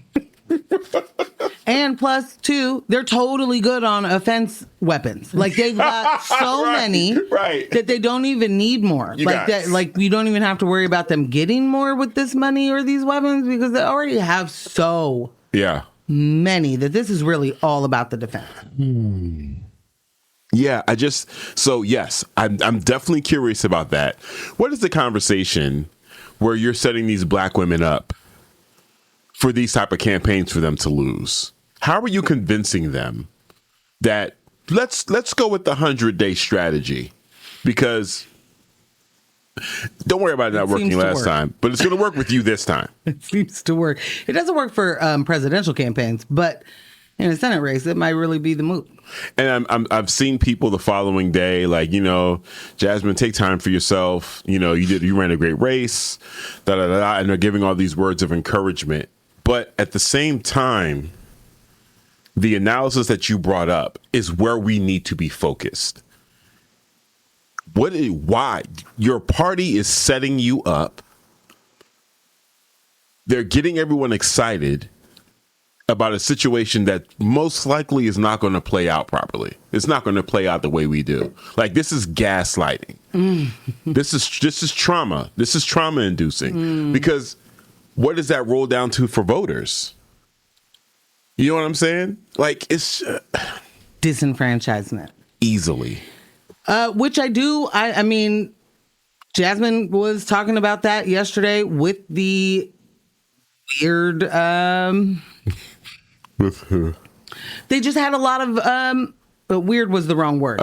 And plus, too, they're totally good on offense weapons. Like, they've got so many that they don't even need more. You don't even have to worry about them getting more with this money or these weapons because they already have so many that this is really all about the defense. Yeah, yes, I'm definitely curious about that. What is the conversation where you're setting these black women up for these type of campaigns for them to lose? How are you convincing them that let's go with the 100-day strategy? Because don't worry about it not working last time, but it's going to work with you this time. It seems to work. It doesn't work for presidential campaigns, but in a Senate race, it might really be the move. And I've seen people the following day, like, Jasmine, take time for yourself. You ran a great race, and they're giving all these words of encouragement. But at the same time, the analysis that you brought up is where we need to be focused. Why? Your party is setting you up. They're getting everyone excited about a situation that most likely is not going to play out properly. It's not going to play out the way we do. Like, this is gaslighting. This is trauma. This is trauma inducing. Because what does that roll down to for voters? You know what I'm saying? Like, it's disenfranchisement. Easily. Which I do. I mean, Jasmine was talking about that yesterday with the weird. With who? They just had a lot of. Weird was the wrong word.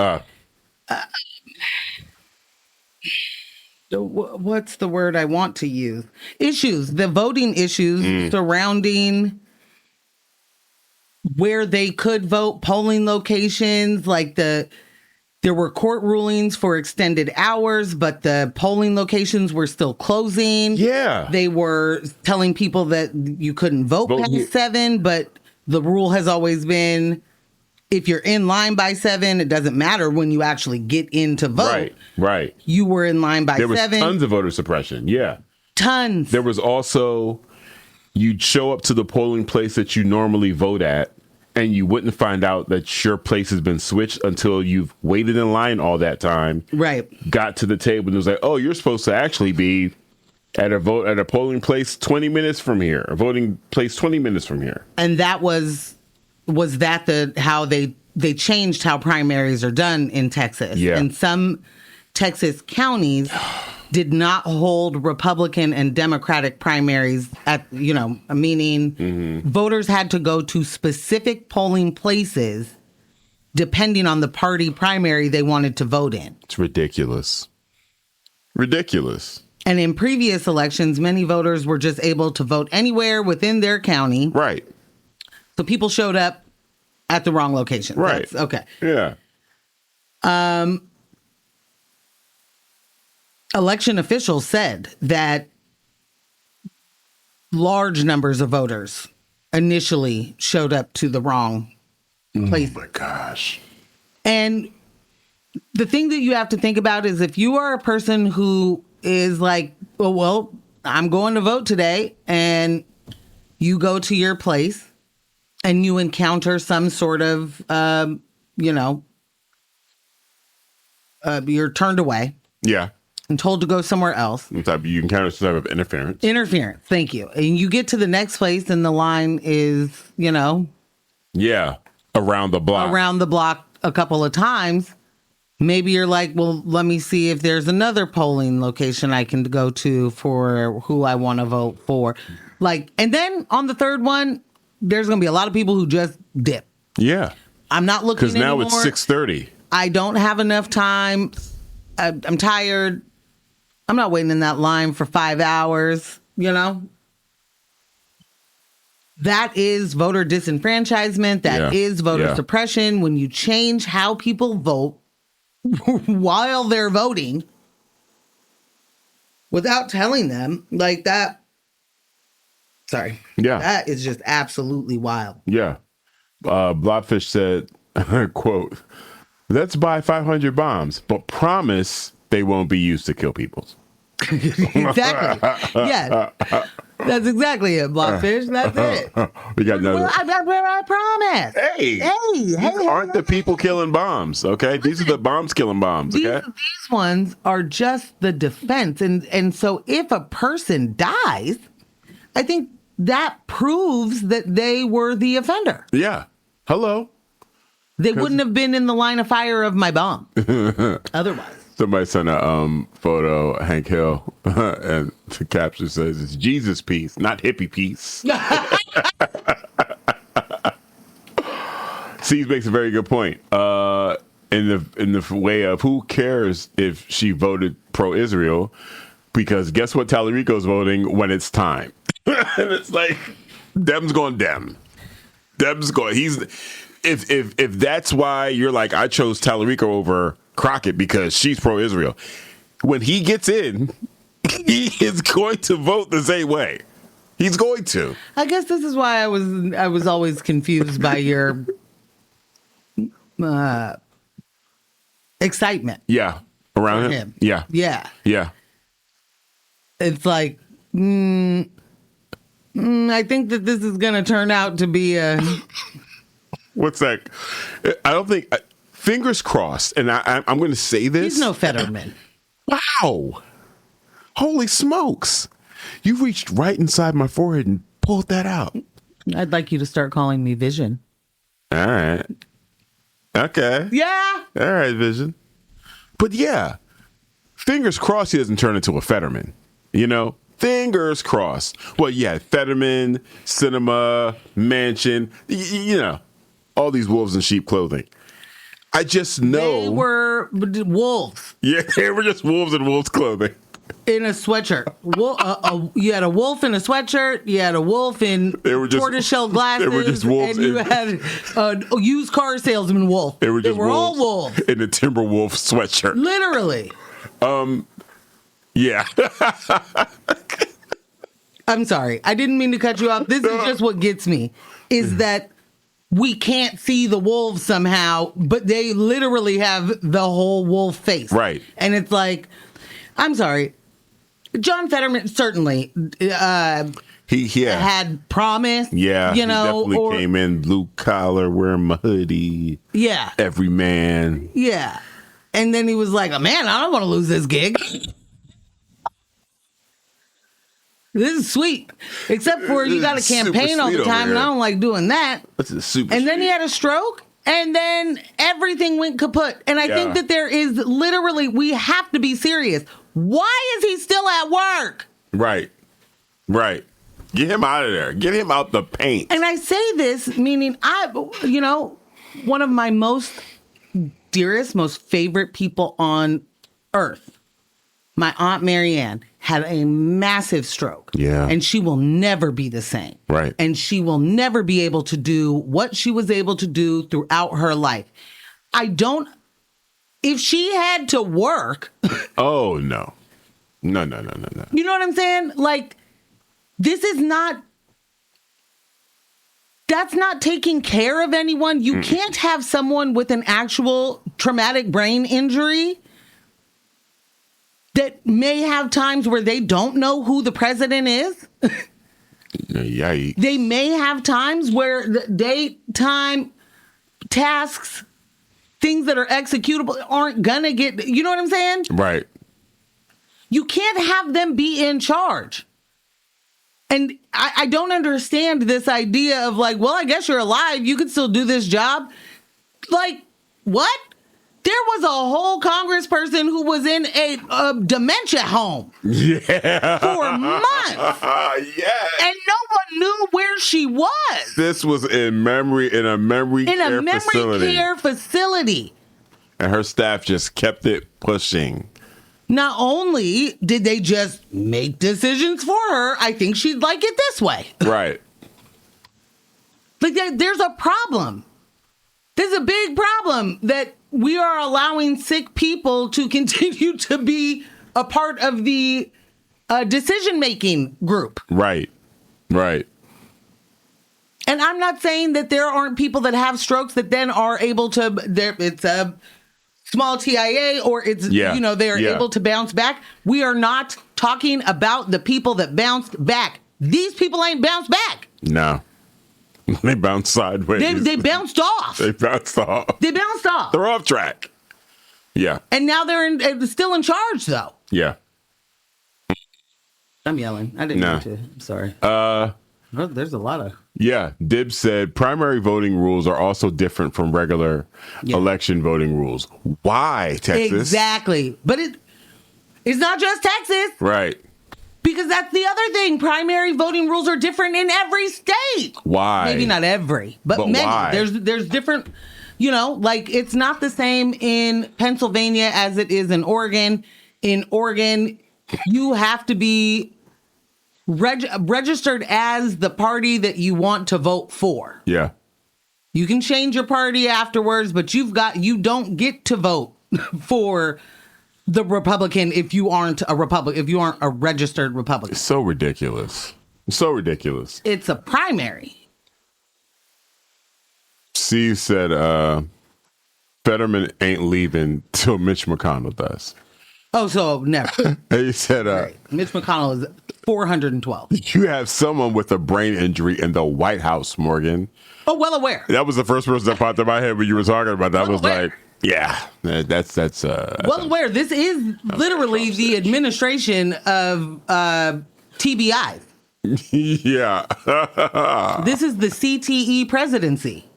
What's the word I want to use? Issues. The voting issues surrounding where they could vote, polling locations, like there were court rulings for extended hours, but the polling locations were still closing. Yeah. They were telling people that you couldn't vote past 7, but the rule has always been if you're in line by 7, it doesn't matter when you actually get in to vote. Right. You were in line by 7. There was tons of voter suppression. Yeah. Tons. There was also, you'd show up to the polling place that you normally vote at, and you wouldn't find out that your place has been switched until you've waited in line all that time. Right. Got to the table and it was like, oh, you're supposed to actually be at a polling place 20 minutes from here, a voting place 20 minutes from here. And that was that how they changed how primaries are done in Texas. Yeah. And some Texas counties did not hold Republican and Democratic primaries at, meaning voters had to go to specific polling places depending on the party primary they wanted to vote in. It's ridiculous. Ridiculous. And in previous elections, many voters were just able to vote anywhere within their county. Right. So people showed up at the wrong location. Right. That's, okay. Yeah. Election officials said that large numbers of voters initially showed up to the wrong place. Oh my gosh. And the thing that you have to think about is if you are a person who is like, well, I'm going to vote today, and you go to your place and you encounter some sort of, you're turned away. Yeah. And told to go somewhere else. You encounter some type of interference. Thank you. And you get to the next place and the line is, Yeah. around the block a couple of times, maybe you're like, well, let me see if there's another polling location I can go to for who I want to vote for. Like, and then on the third one, there's going to be a lot of people who just dip. Yeah. I'm not looking anymore. Because now it's 6:30. I don't have enough time. I'm tired. I'm not waiting in that line for 5 hours, you know? That is voter disenfranchisement. That is voter suppression. When you change how people vote while they're voting without telling them, like that. Sorry. Yeah. That is just absolutely wild. Yeah. Blobfish said, quote, let's buy 500 bombs, but promise they won't be used to kill people. Exactly. Yes. That's exactly it, Blobfish. That's it. We got another. Well, I promise. Hey, these aren't the people killing bombs, okay? Listen, these are the bombs killing bombs, okay? These ones are just the defense. And so if a person dies, I think that proves that they were the offender. Yeah. Hello. They wouldn't have been in the line of fire of my bomb otherwise. Somebody sent a photo of Hank Hill, and the caption says, it's Jesus peace, not hippie peace. C's makes a very good point. In the way of who cares if she voted pro-Israel, because guess what Tallarico's voting when it's time. And it's like, Dem's going Dem. Dem's going, if that's why you're like, I chose Tallarico over Crockett because she's pro-Israel. When he gets in, he is going to vote the same way. He's going to. I guess this is why I was always confused by your excitement. Yeah, around him. Yeah, yeah. It's like, I think that this is going to turn out to be a. What's that? I don't think. Fingers crossed, and I'm going to say this. He's no Fetterman. Wow. Holy smokes. You reached right inside my forehead and pulled that out. I'd like you to start calling me Vision. All right. Okay. Yeah. All right, Vision. But yeah, fingers crossed he doesn't turn into a Fetterman. You know? Fingers crossed. Well, yeah, Fetterman, Cinema, Mansion, you know, all these wolves in sheep clothing. I just know. They were wolves. Yeah, they were just wolves in wolves' clothing. In a sweatshirt. You had a wolf in a sweatshirt. You had a wolf in tortoiseshell glasses. They were just wolves. And you had a used car salesman wolf. They were all wolves. In a timber wolf sweatshirt. Literally. Yeah. I'm sorry. I didn't mean to cut you off. This is just what gets me. Is that we can't see the wolves somehow, but they literally have the whole wolf face. Right. And it's like, I'm sorry. John Fetterman certainly he had promise. Yeah. You know, he definitely came in blue collar, wearing my hoodie. Yeah. Every man. Yeah. And then he was like, man, I don't want to lose this gig. This is sweet. Except for you got to campaign all the time, and I don't like doing that. And then he had a stroke, and then everything went kaput. And I think that there is literally, we have to be serious. Why is he still at work? Right. Get him out of there. Get him out the paint. And I say this, meaning one of my most dearest, most favorite people on earth, my Aunt Marianne, had a massive stroke. Yeah. And she will never be the same. Right. And she will never be able to do what she was able to do throughout her life. If she had to work. Oh, no. No. You know what I'm saying? Like, that's not taking care of anyone. You can't have someone with an actual traumatic brain injury that may have times where they don't know who the president is. Yikes. They may have times where the daytime tasks, things that are executable, aren't gonna get, you know what I'm saying? Right. You can't have them be in charge. And I don't understand this idea of like, well, I guess you're alive. You could still do this job. Like, what? There was a whole congressperson who was in a dementia home for months. And no one knew where she was. This was in a memory care facility. And her staff just kept it pushing. Not only did they just make decisions for her, I think she'd like it this way. Right. Like, there's a problem. There's a big problem that we are allowing sick people to continue to be a part of the decision-making group. Right. Right. And I'm not saying that there aren't people that have strokes that then are able to, it's a small TIA or it's, they're able to bounce back. We are not talking about the people that bounced back. These people ain't bounced back. No. They bounced sideways. They bounced off. They bounced off. They're off track. Yeah. And now they're still in charge, though. Yeah. I'm yelling. I didn't mean to. I'm sorry. There's a lot of... Yeah. Dib said primary voting rules are also different from regular election voting rules. Why, Texas? Exactly. But it's not just Texas. Right. Because that's the other thing. Primary voting rules are different in every state. Why? Maybe not every, but many. Why? There's different, like it's not the same in Pennsylvania as it is in Oregon. In Oregon, you have to be registered as the party that you want to vote for. Yeah. You can change your party afterwards, but you don't get to vote for the Republican if you aren't a Republican, if you aren't a registered Republican. It's so ridiculous. It's a primary. Steve said Fetterman ain't leaving till Mitch McConnell does. Oh, so never. He said right. Mitch McConnell is 412. You have someone with a brain injury in the White House, Morgan. Oh, well aware. That was the first person that popped in my head when you were talking about that. I was like, yeah, that's well aware. This is literally the administration of TBI. Yeah. This is the CTE presidency.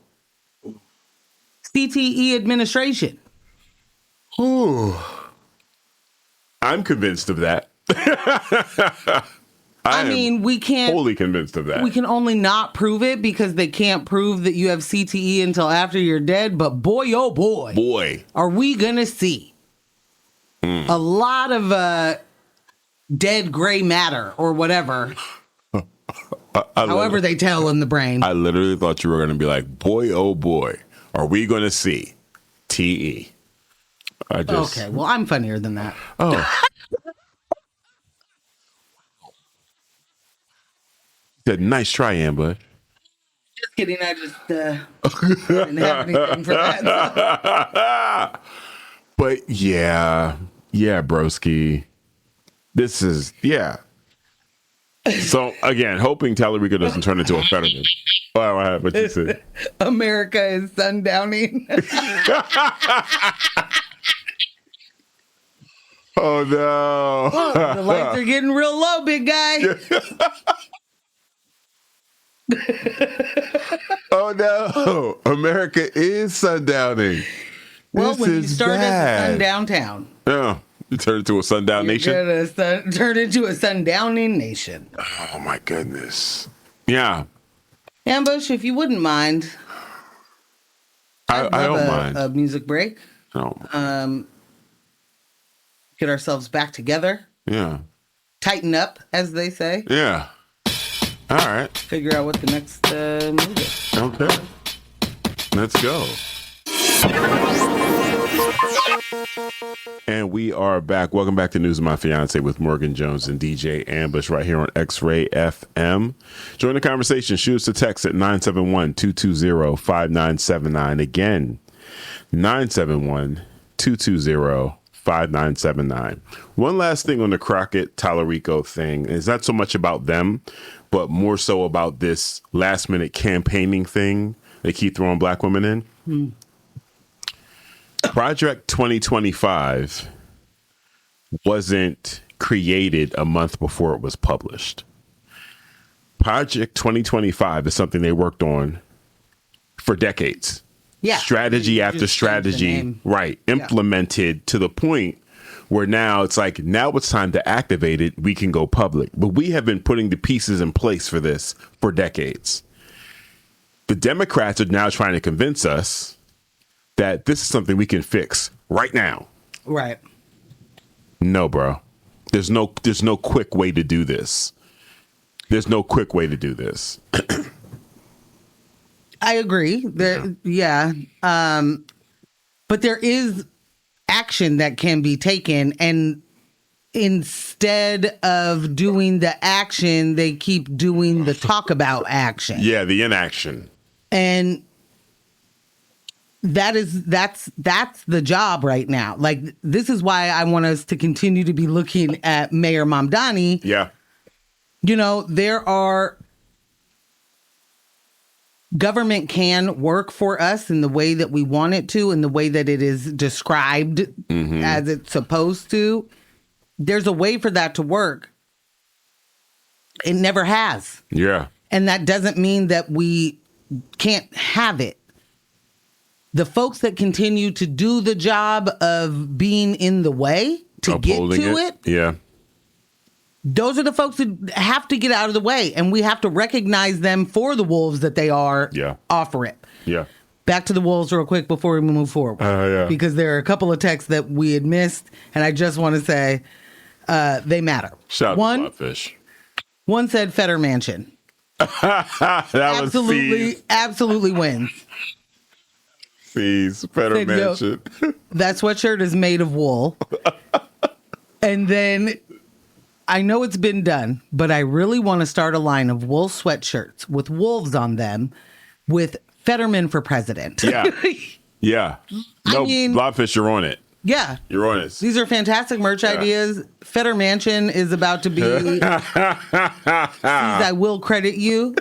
CTE administration. Ooh. I'm convinced of that. I mean, we can't... Wholly convinced of that. We can only not prove it because they can't prove that you have CTE until after you're dead. But boy, oh boy. Boy. Are we going to see a lot of dead gray matter or whatever. However they tell in the brain. I literally thought you were going to be like, boy, oh boy, are we going to see TE? Okay, well, I'm funnier than that. Oh. Said, nice try, Amber. Just kidding. I just didn't have anything for that. But yeah, broski. This is, So, again, hoping Tallarico doesn't turn into a Fetterman. Wow, what you say? America is sundowning. Oh, no. Oh, the lights are getting real low, big guy. Oh, no. America is sundowning. Well, when you start as a sundown town. Yeah. You turn into a sundown nation? Turn into a sundowning nation. Oh, my goodness. Yeah. Ambush, if you wouldn't mind. I don't mind. A music break. No. Get ourselves back together. Yeah. Tighten up, as they say. Yeah. All right. Figure out what the next move is. Okay. Let's go. And we are back. Welcome back to News of My Fiancé with Morgan Jones and DJ Ambush right here on X-Ray FM. Join the conversation. Shoot us a text at 971-220-5979. Again, 971-220-5979. One last thing on the Crockett Tallarico thing is not so much about them, but more so about this last minute campaigning thing they keep throwing black women in. Project 2025 wasn't created a month before it was published. Project 2025 is something they worked on for decades. Yeah. Strategy after strategy, right, implemented to the point where now it's like, now it's time to activate it. We can go public. But we have been putting the pieces in place for this for decades. The Democrats are now trying to convince us that this is something we can fix right now. Right. No, bro. There's no quick way to do this. There's no quick way to do this. I agree. But there is action that can be taken, and instead of doing the action, they keep doing the talk about action. Yeah, the inaction. And that's the job right now. Like, this is why I want us to continue to be looking at Mayor Mamdani. Yeah. You know, there are government can work for us in the way that we want it to, in the way that it is described as it's supposed to. There's a way for that to work. It never has. Yeah. And that doesn't mean that we can't have it. The folks that continue to do the job of being in the way to Upholding get to it, yeah, those are the folks that have to get out of the way, and we have to recognize them for the wolves that they are. Offer it. Yeah. Back to the wolves real quick before we move forward. Because there are a couple of texts that we had missed, and I just want to say they matter. Shout out to Blackfish. One said Fetter Mansion. Absolutely wins. Fees, Fetter Mansion. That sweatshirt is made of wool. And then, I know it's been done, but I really want to start a line of wool sweatshirts with wolves on them with Fetterman for president. Yeah. Yeah. No, I mean, Blobfish, you're on it. Yeah. You're on it. These are fantastic merch ideas. Fetter Mansion is about to be, I will credit you.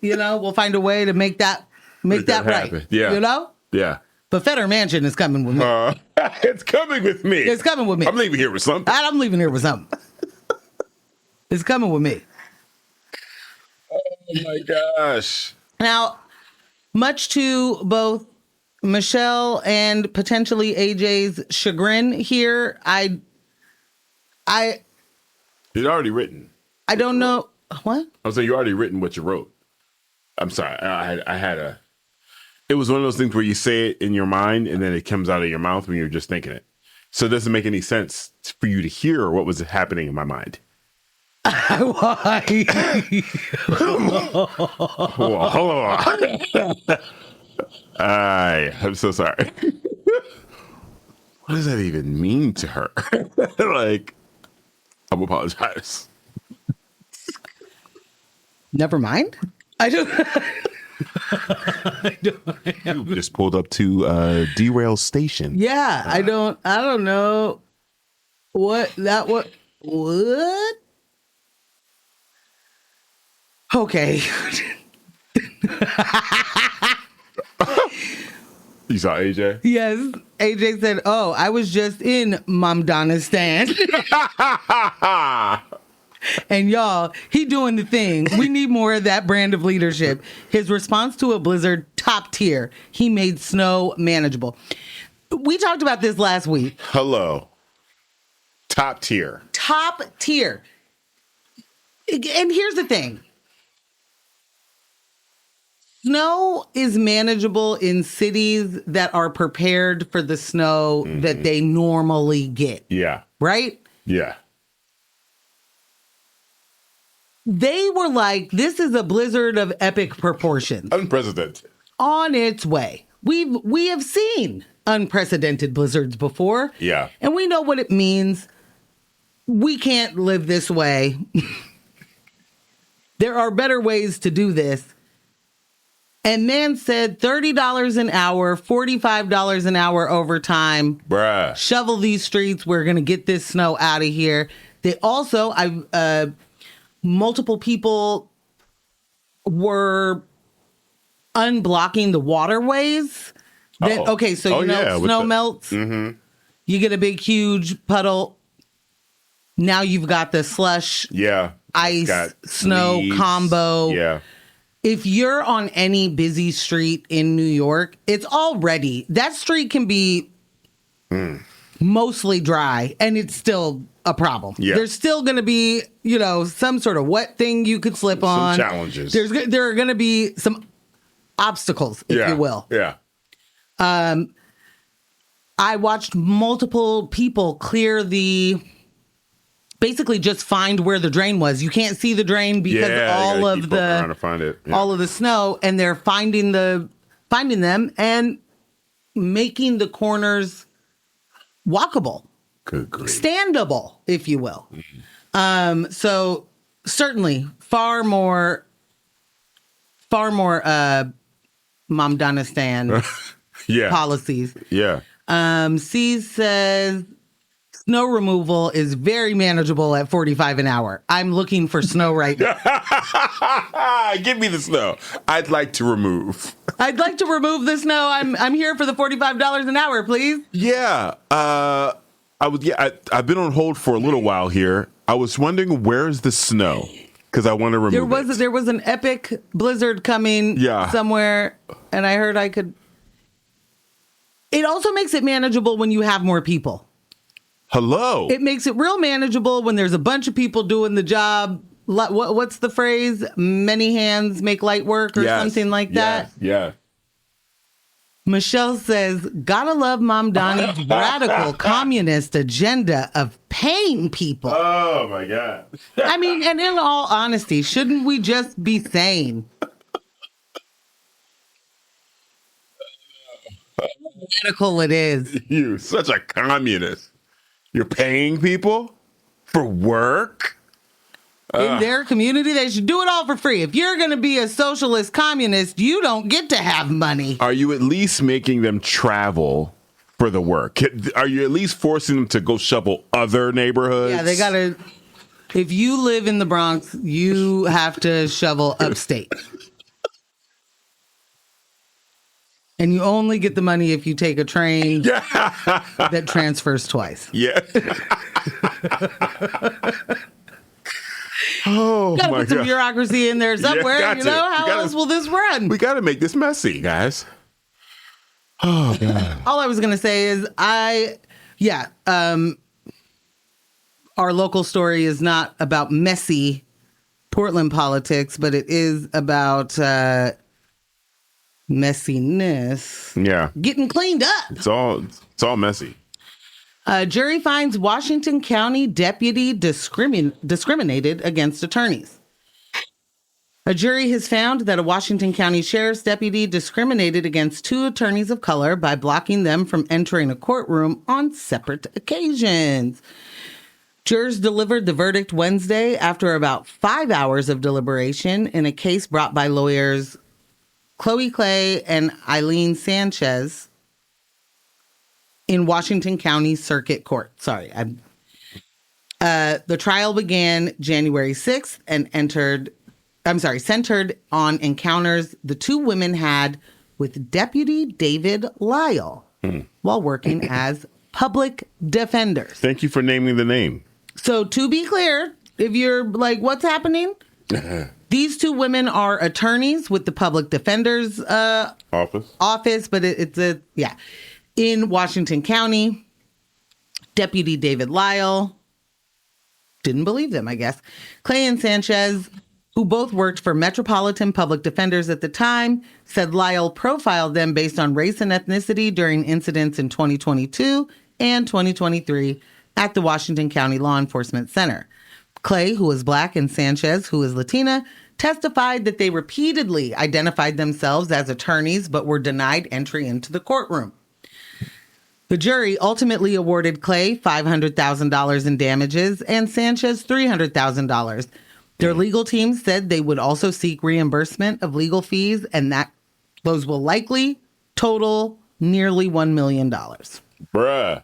You know, we'll find a way to make that right. Happen. Yeah. You know? Yeah. But Fetter Mansion is coming with me. It's coming with me. It's coming with me. I'm leaving here with something. I'm leaving here with something. It's coming with me. Oh my gosh. Now, much to both Michelle and potentially AJ's chagrin here, It's already written. I don't know. What? I was saying you already written what you wrote. I'm sorry. I had a... It was one of those things where you say it in your mind and then it comes out of your mouth when you're just thinking it. So it doesn't make any sense for you to hear what was happening in my mind. Why? Hold on. I'm so sorry. What does that even mean to her? Like, I apologize. Never mind. I don't. You just pulled up to Derail Station. Yeah, I don't know what. Okay. You saw AJ? Yes. AJ said, "Oh, I was just in Mamdanistan." And y'all, he doing the thing. We need more of that brand of leadership. His response to a blizzard, top tier. He made snow manageable. We talked about this last week. Hello. Top tier. Top tier. And here's the thing. Snow is manageable in cities that are prepared for the snow that they normally get. Yeah. Right? Yeah. They were like, this is a blizzard of epic proportions. Unprecedented. On its way. We have seen unprecedented blizzards before. Yeah. And we know what it means. We can't live this way. There are better ways to do this. And man said $30 an hour, $45 an hour overtime. Bruh. Shovel these streets. We're going to get this snow out of here. They also, multiple people were unblocking the waterways. Okay, so snow melts. Mm-hmm. You get a big, huge puddle. Now you've got the slush. Yeah. ice, snow leaves. combo. Yeah. If you're on any busy street in New York, it's already, that street can be mostly dry and it's still a problem. Yeah. There's still going to be, some sort of wet thing you could slip on. Some challenges. There are going to be some obstacles, if you will. Yeah. I watched multiple people basically just find where the drain was. You can't see the drain because all of the snow, and they're finding them and making the corners walkable, standable, if you will. So certainly far more Momdanistan policies. Yeah. C says snow removal is very manageable at 45 an hour. I'm looking for snow right now. Give me the snow. I'd like to remove the snow. I'm here for the $45 an hour, please. Yeah. I've been on hold for a little while here. I was wondering, where's the snow? Because I want to remove it. There was an epic blizzard coming somewhere, and I heard I could. It also makes it manageable when you have more people. Hello. It makes it real manageable when there's a bunch of people doing the job. What's the phrase? Many hands make light work, or something like that. Yeah. Michelle says, gotta love Mamdani's radical communist agenda of paying people. Oh, my God. I mean, and in all honesty, shouldn't we just be sane? Radical it is. You, such a communist. You're paying people for work? In their community, they should do it all for free. If you're going to be a socialist communist, you don't get to have money. Are you at least making them travel for the work? Are you at least forcing them to go shovel other neighborhoods? Yeah, they got to. If you live in the Bronx, you have to shovel upstate. And you only get the money if you take a train that transfers twice. Yeah. Oh, gotta my put some God. bureaucracy in there somewhere. How else will this run? We got to make this messy, guys. Oh, God. All I was going to say is our local story is not about messy Portland politics, but it is about messiness. Yeah. Getting cleaned up. It's all messy. Jury finds Washington County deputy discriminated against attorneys. A jury has found that a Washington County sheriff's deputy discriminated against two attorneys of color by blocking them from entering a courtroom on separate occasions. Jurors delivered the verdict Wednesday after about 5 hours of deliberation in a case brought by lawyers Chloe Clay and Eileen Sanchez in Washington County Circuit Court. The trial began January 6th and centered on encounters the two women had with Deputy David Lyle while working as public defenders. Thank you for naming the name. So to be clear, if you're like, what's happening? These two women are attorneys with the public defender's office, but it's in Washington County. Deputy David Lyle didn't believe them, I guess. Clay and Sanchez, who both worked for Metropolitan Public Defenders at the time, said Lyle profiled them based on race and ethnicity during incidents in 2022 and 2023 at the Washington County Law Enforcement Center. Clay, who is Black, and Sanchez, who is Latina, testified that they repeatedly identified themselves as attorneys but were denied entry into the courtroom. The jury ultimately awarded Clay $500,000 in damages and Sanchez $300,000. Their legal team said they would also seek reimbursement of legal fees, and that those will likely total nearly $1 million. Bruh.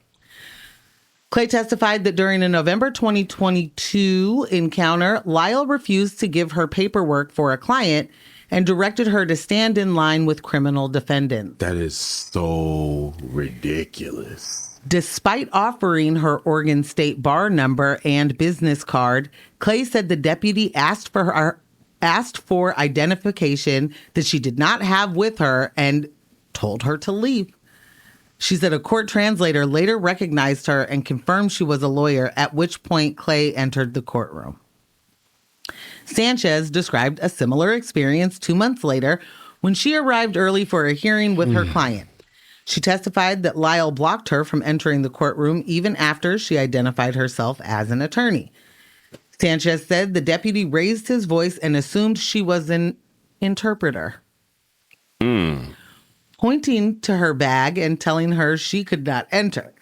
Clay testified that during a November 2022 encounter, Lyle refused to give her paperwork for a client and directed her to stand in line with criminal defendants. That is so ridiculous. Despite offering her Oregon State bar number and business card, Clay said the deputy asked for identification that she did not have with her and told her to leave. She said a court translator later recognized her and confirmed she was a lawyer, at which point Clay entered the courtroom. Sanchez described a similar experience 2 months later when she arrived early for a hearing with her client. She testified that Lyle blocked her from entering the courtroom even after she identified herself as an attorney. Sanchez said the deputy raised his voice and assumed she was an interpreter, pointing to her bag and telling her she could not enter.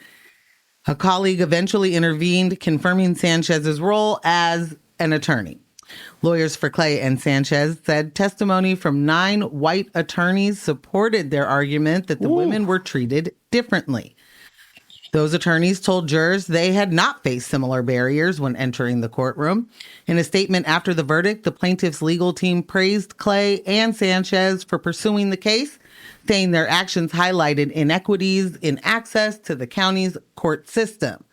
A colleague eventually intervened, confirming Sanchez's role as an attorney. Lawyers for Clay and Sanchez said testimony from 9 white attorneys supported their argument that the women were treated differently. Those attorneys told jurors they had not faced similar barriers when entering the courtroom. In a statement after the verdict, the plaintiff's legal team praised Clay and Sanchez for pursuing the case, saying their actions highlighted inequities in access to the county's court system.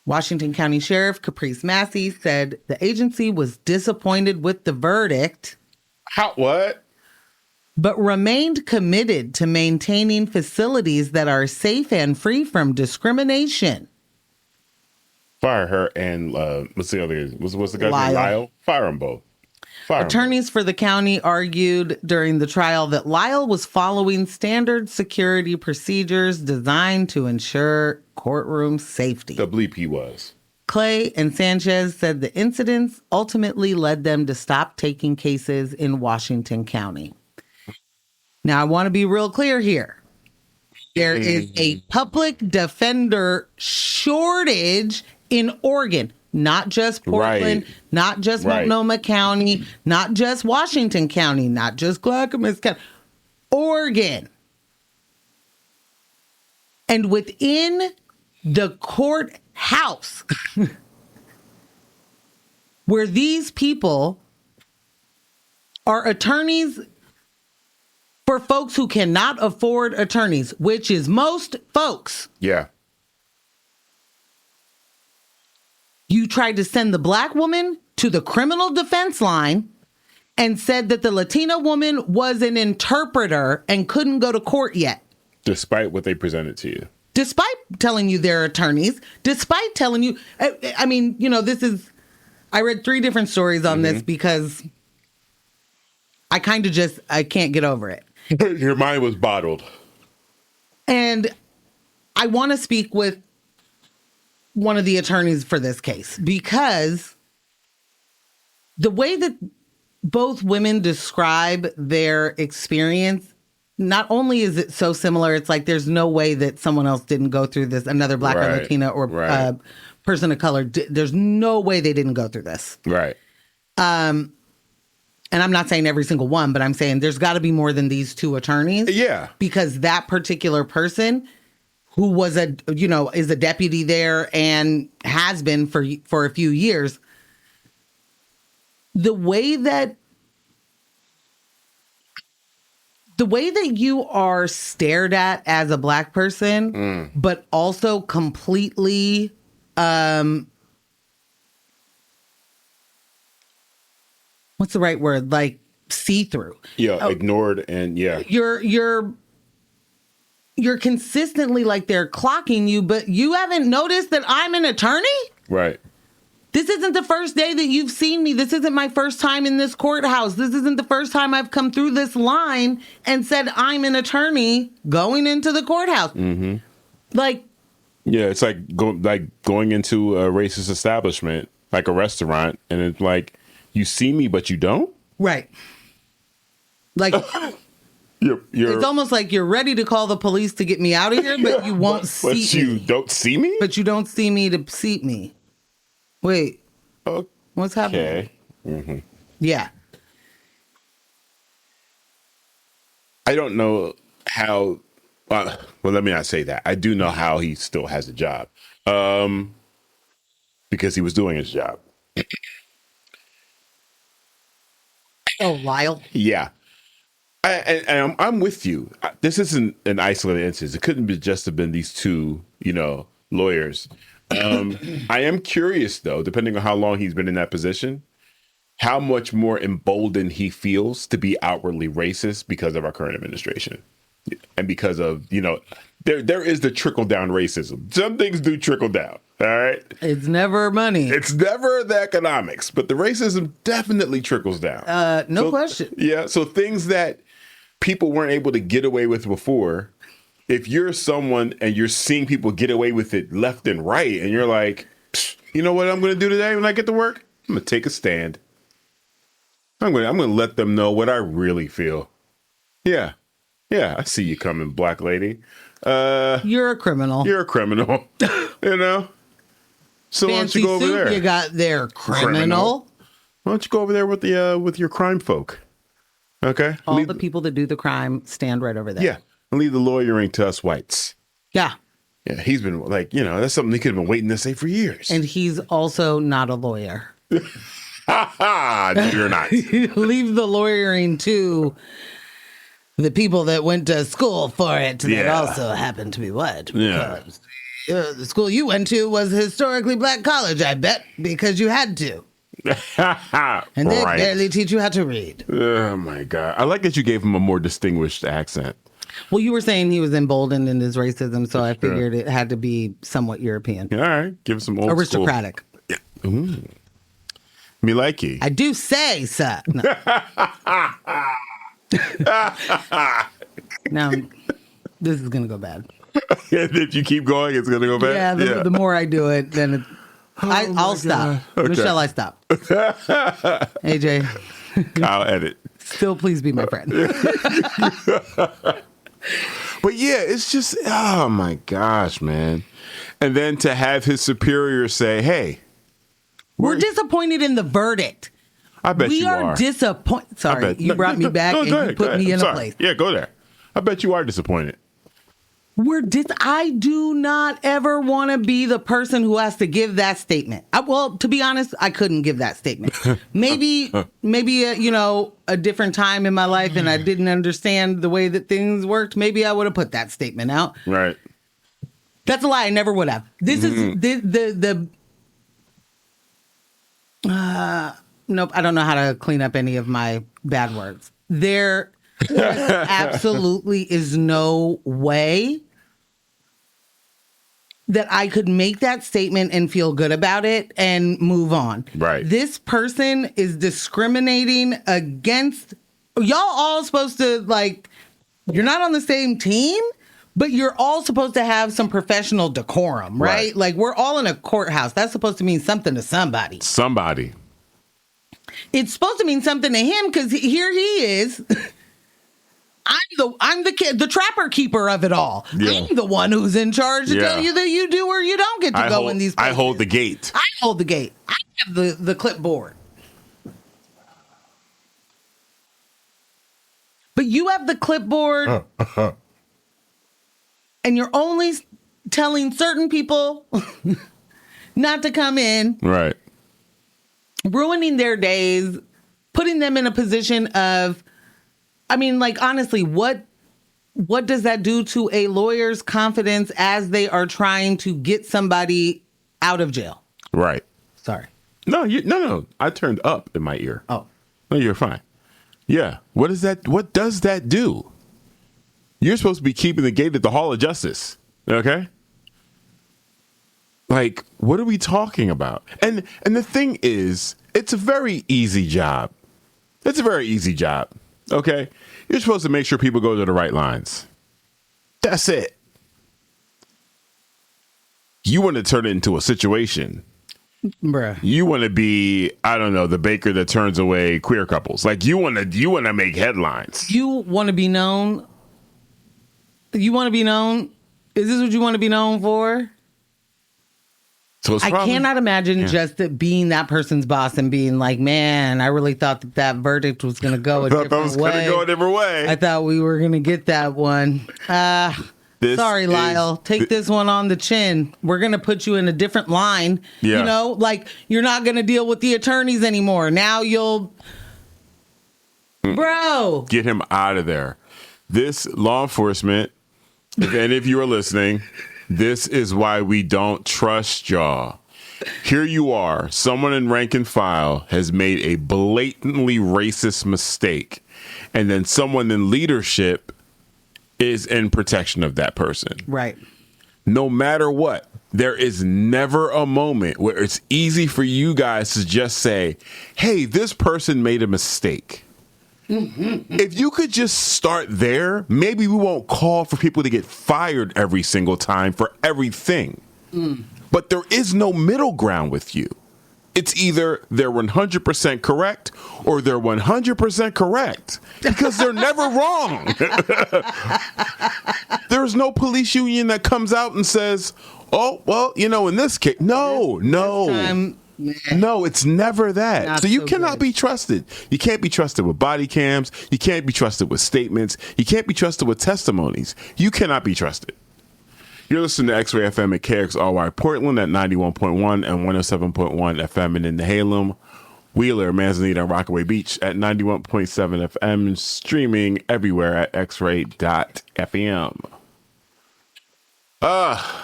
Washington County Sheriff Caprice Massey said the agency was disappointed with the verdict. What? But remained committed to maintaining facilities that are safe and free from discrimination. Fire her and what's the other? What's the guy's name? Lyle. Fire them both. Attorneys for the county argued during the trial that Lyle was following standard security procedures designed to ensure courtroom safety. The bleep he was. Clay and Sanchez said the incidents ultimately led them to stop taking cases in Washington County. Now, I want to be real clear here. There is a public defender shortage in Oregon. Not just Portland, not just Multnomah County, not just Washington County, not just Clackamas County, Oregon. And within the courthouse, where these people are attorneys for folks who cannot afford attorneys, which is most folks. Yeah. You tried to send the black woman to the criminal defense line and said that the Latina woman was an interpreter and couldn't go to court yet. Despite what they presented to you. Despite telling you they're attorneys, despite telling you, I mean, you know, I read 3 different stories on this because I can't get over it. Your mind was bottled. And I want to speak with one of the attorneys for this case because the way that both women describe their experience, not only is it so similar, it's like there's no way that someone else didn't go through this, another black or Latina or person of color. There's no way they didn't go through this. Right. And I'm not saying every single one, but I'm saying there's got to be more than these 2 attorneys. Yeah. Because that particular person who was is a deputy there and has been for a few years, the way that you are stared at as a black person, but also completely what's the right word? Like see-through. Yeah, ignored and yeah. You're consistently like they're clocking you, but you haven't noticed that I'm an attorney? Right. This isn't the first day that you've seen me. This isn't my first time in this courthouse. This isn't the first time I've come through this line and said I'm an attorney going into the courthouse. Mm-hmm. Like, yeah, it's like going into a racist establishment, like a restaurant, and it's like you see me, but you don't. Right. Like. It's almost like you're ready to call the police to get me out of here, but you won't see me. But you don't see me? But you don't see me to seat me. Wait. What's happening? Okay. Mm-hmm. Yeah. I don't know how... well, let me not say that. I do know how he still has a job. Because he was doing his job. Oh, Lyle? Yeah. I'm with you. This isn't an isolated instance. It couldn't be just have been these two, lawyers. I am curious, though, depending on how long he's been in that position, how much more emboldened he feels to be outwardly racist because of our current administration. And because of, there is the trickle-down racism. Some things do trickle down, all right? It's never money. It's never the economics, but the racism definitely trickles down. No question. Yeah, so things that people weren't able to get away with before, if you're someone and you're seeing people get away with it left and right, and you're like, you know what I'm going to do today when I get to work? I'm going to take a stand. I'm going to let them know what I really feel. Yeah, I see you coming, black lady. You're a criminal. You're a criminal. So why don't you go over there? You got there, criminal. Why don't you go over there with your crime folk? Okay. All the people that do the crime stand right over there. Yeah. And leave the lawyering to us whites. Yeah. Yeah. He's been that's something he could have been waiting to say for years. And he's also not a lawyer. You're not. Leave the lawyering to the people that went to school for it that also happen to be white. Yeah. The school you went to was a historically black college, I bet, because you had to. And they barely teach you how to read. Oh, my God. I like that you gave him a more distinguished accent. Well, you were saying he was emboldened in his racism, so I figured it had to be somewhat European. All right. Give him some old aristocratic. School. Yeah. Ooh. Me likey. I do say, sir. No. Now, this is going to go bad. If you keep going, it's going to go bad? Yeah, the more I do it, then I'll stop. Okay. Michelle, I stop. AJ. I'll edit. Still, please be my friend. But yeah, it's just, oh my gosh, man. And then to have his superior say, hey. We're disappointed in the verdict. I bet you are. We are disappointed. Sorry, you brought me back and you put me in a place. Yeah, go there. I bet you are disappointed. I do not ever want to be the person who has to give that statement. Well, to be honest, I couldn't give that statement. Maybe a different time in my life and I didn't understand the way that things worked. Maybe I would have put that statement out. Right. That's a lie. I never would have. This is nope. I don't know how to clean up any of my bad words. There absolutely is no way that I could make that statement and feel good about it and move on. Right. This person is discriminating against y'all all supposed to you're not on the same team, but you're all supposed to have some professional decorum, right? Like we're all in a courthouse. That's supposed to mean something to somebody. It's supposed to mean something to him because here he is. I'm the trapper keeper of it all. Yeah. I'm the one who's in charge to tell you that you do or you don't get to go in these places. I hold the gate. I hold the gate. I have the clipboard. But you have the clipboard and you're only telling certain people not to come in. Right. Ruining their days, putting them in a position of, honestly, what does that do to a lawyer's confidence as they are trying to get somebody out of jail? Right. Sorry. No. I turned up in my ear. Oh. No, you're fine. Yeah. What does that do? You're supposed to be keeping the gate at the Hall of Justice. Okay? What are we talking about? And the thing is, it's a very easy job. It's a very easy job. Okay? You're supposed to make sure people go to the right lines. That's it. You want to turn it into a situation. Bruh. You want to be, I don't know, the baker that turns away queer couples. You want to make headlines. You want to be known? You want to be known? Is this what you want to be known for? So I cannot imagine just being that person's boss and being like, man, I really thought that verdict was going to go a different way. I thought we were going to get that one. Sorry, Lyle. Take this one on the chin. We're going to put you in a different line. Yeah. You're not going to deal with the attorneys anymore. Now you'll Bro. Get him out of there. This law enforcement, if any of you are listening, this is why we don't trust y'all. Here you are. Someone in rank and file has made a blatantly racist mistake. And then someone in leadership is in protection of that person. Right. No matter what, there is never a moment where it's easy for you guys to just say, hey, this person made a mistake. If you could just start there, maybe we won't call for people to get fired every single time for everything. But there is no middle ground with you. It's either they're 100% correct or they're 100% correct, because they're never wrong. There's no police union that comes out and says, oh, well, in this case, no, it's never that. So you cannot be trusted. You can't be trusted with body cams. You can't be trusted with statements. You can't be trusted with testimonies. You cannot be trusted. You're listening to X-Ray FM at KXRY Portland at 91.1 and 107.1 FM, and in the Halem, Wheeler, Manzanita, and Rockaway Beach at 91.7 FM, streaming everywhere at xray.fm.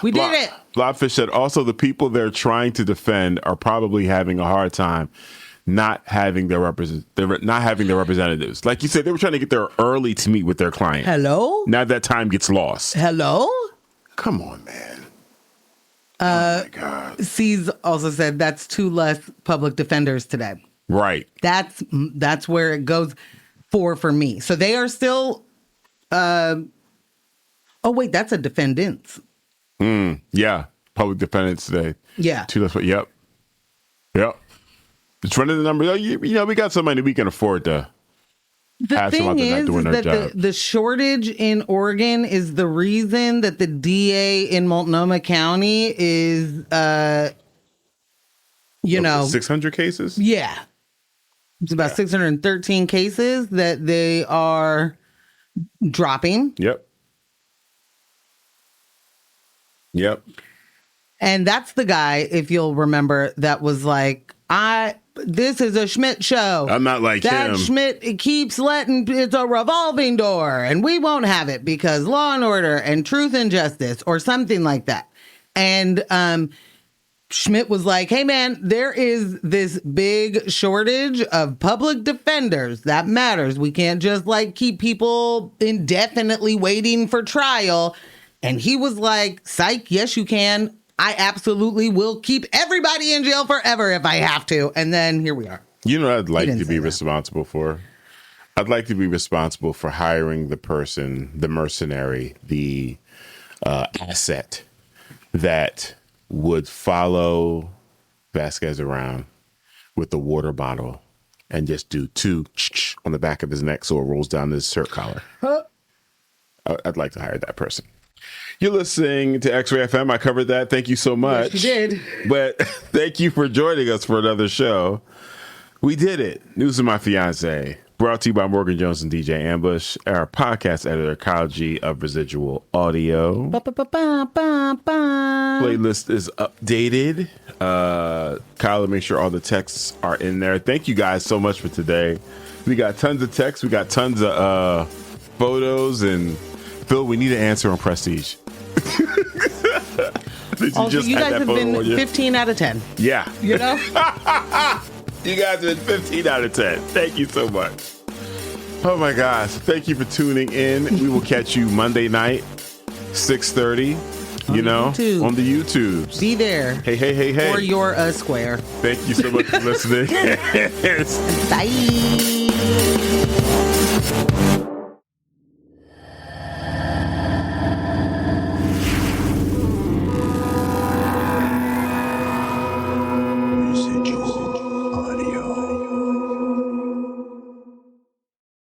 We did it. Blobfish said, also, the people they're trying to defend are probably having a hard time not having their representatives. Like you said, they were trying to get there early to meet with their client. Hello? Now that time gets lost. Hello? Come on, man. Oh my God. C's also said that's 2 less public defenders today. Right. That's where it goes for me. So they are still. Oh wait, that's a defendants. Yeah, public defendants today. Yeah. 2 less. Yep. It's running the number. We got somebody we can afford to. The thing is that the shortage in Oregon is the reason that the DA in Multnomah County is, 600 cases? Yeah. It's about 613 cases that they are dropping. Yep. And that's the guy, if you'll remember, that was like, this is a Schmidt show. I'm not like that him. Schmidt keeps it's a revolving door and we won't have it because law and order and truth and justice or something like that. And Schmidt was like, hey man, there is this big shortage of public defenders. That matters. We can't just keep people indefinitely waiting for trial. And he was like, psych, yes you can. I absolutely will keep everybody in jail forever if I have to. And then here we are. I'd like to be responsible for? I'd like to be responsible for hiring the person, the mercenary, the asset that would follow Vasquez around with the water bottle and just do 2 on the back of his neck so it rolls down his shirt collar. I'd like to hire that person. You're listening to X-Ray FM. I covered that. Thank you so much. Yes, you did. But thank you for joining us for another show. We did it. News of My Fiancé. Brought to you by Morgan Jones and DJ Ambush. Our podcast editor, Kyle G of Residual Audio. Playlist is updated. Kyle, make sure all the texts are in there. Thank you guys so much for today. We got tons of texts. We got tons of photos. And Phil, we need an answer on Prestige. Also, you guys have been 15 out of 10. Yeah. You know? You guys have been 15 out of 10. Thank you so much. Oh, my gosh. Thank you for tuning in. We will catch you Monday night, 6:30, on the YouTubes. Be there. Hey. Or you're a square. Thank you so much for listening. Bye.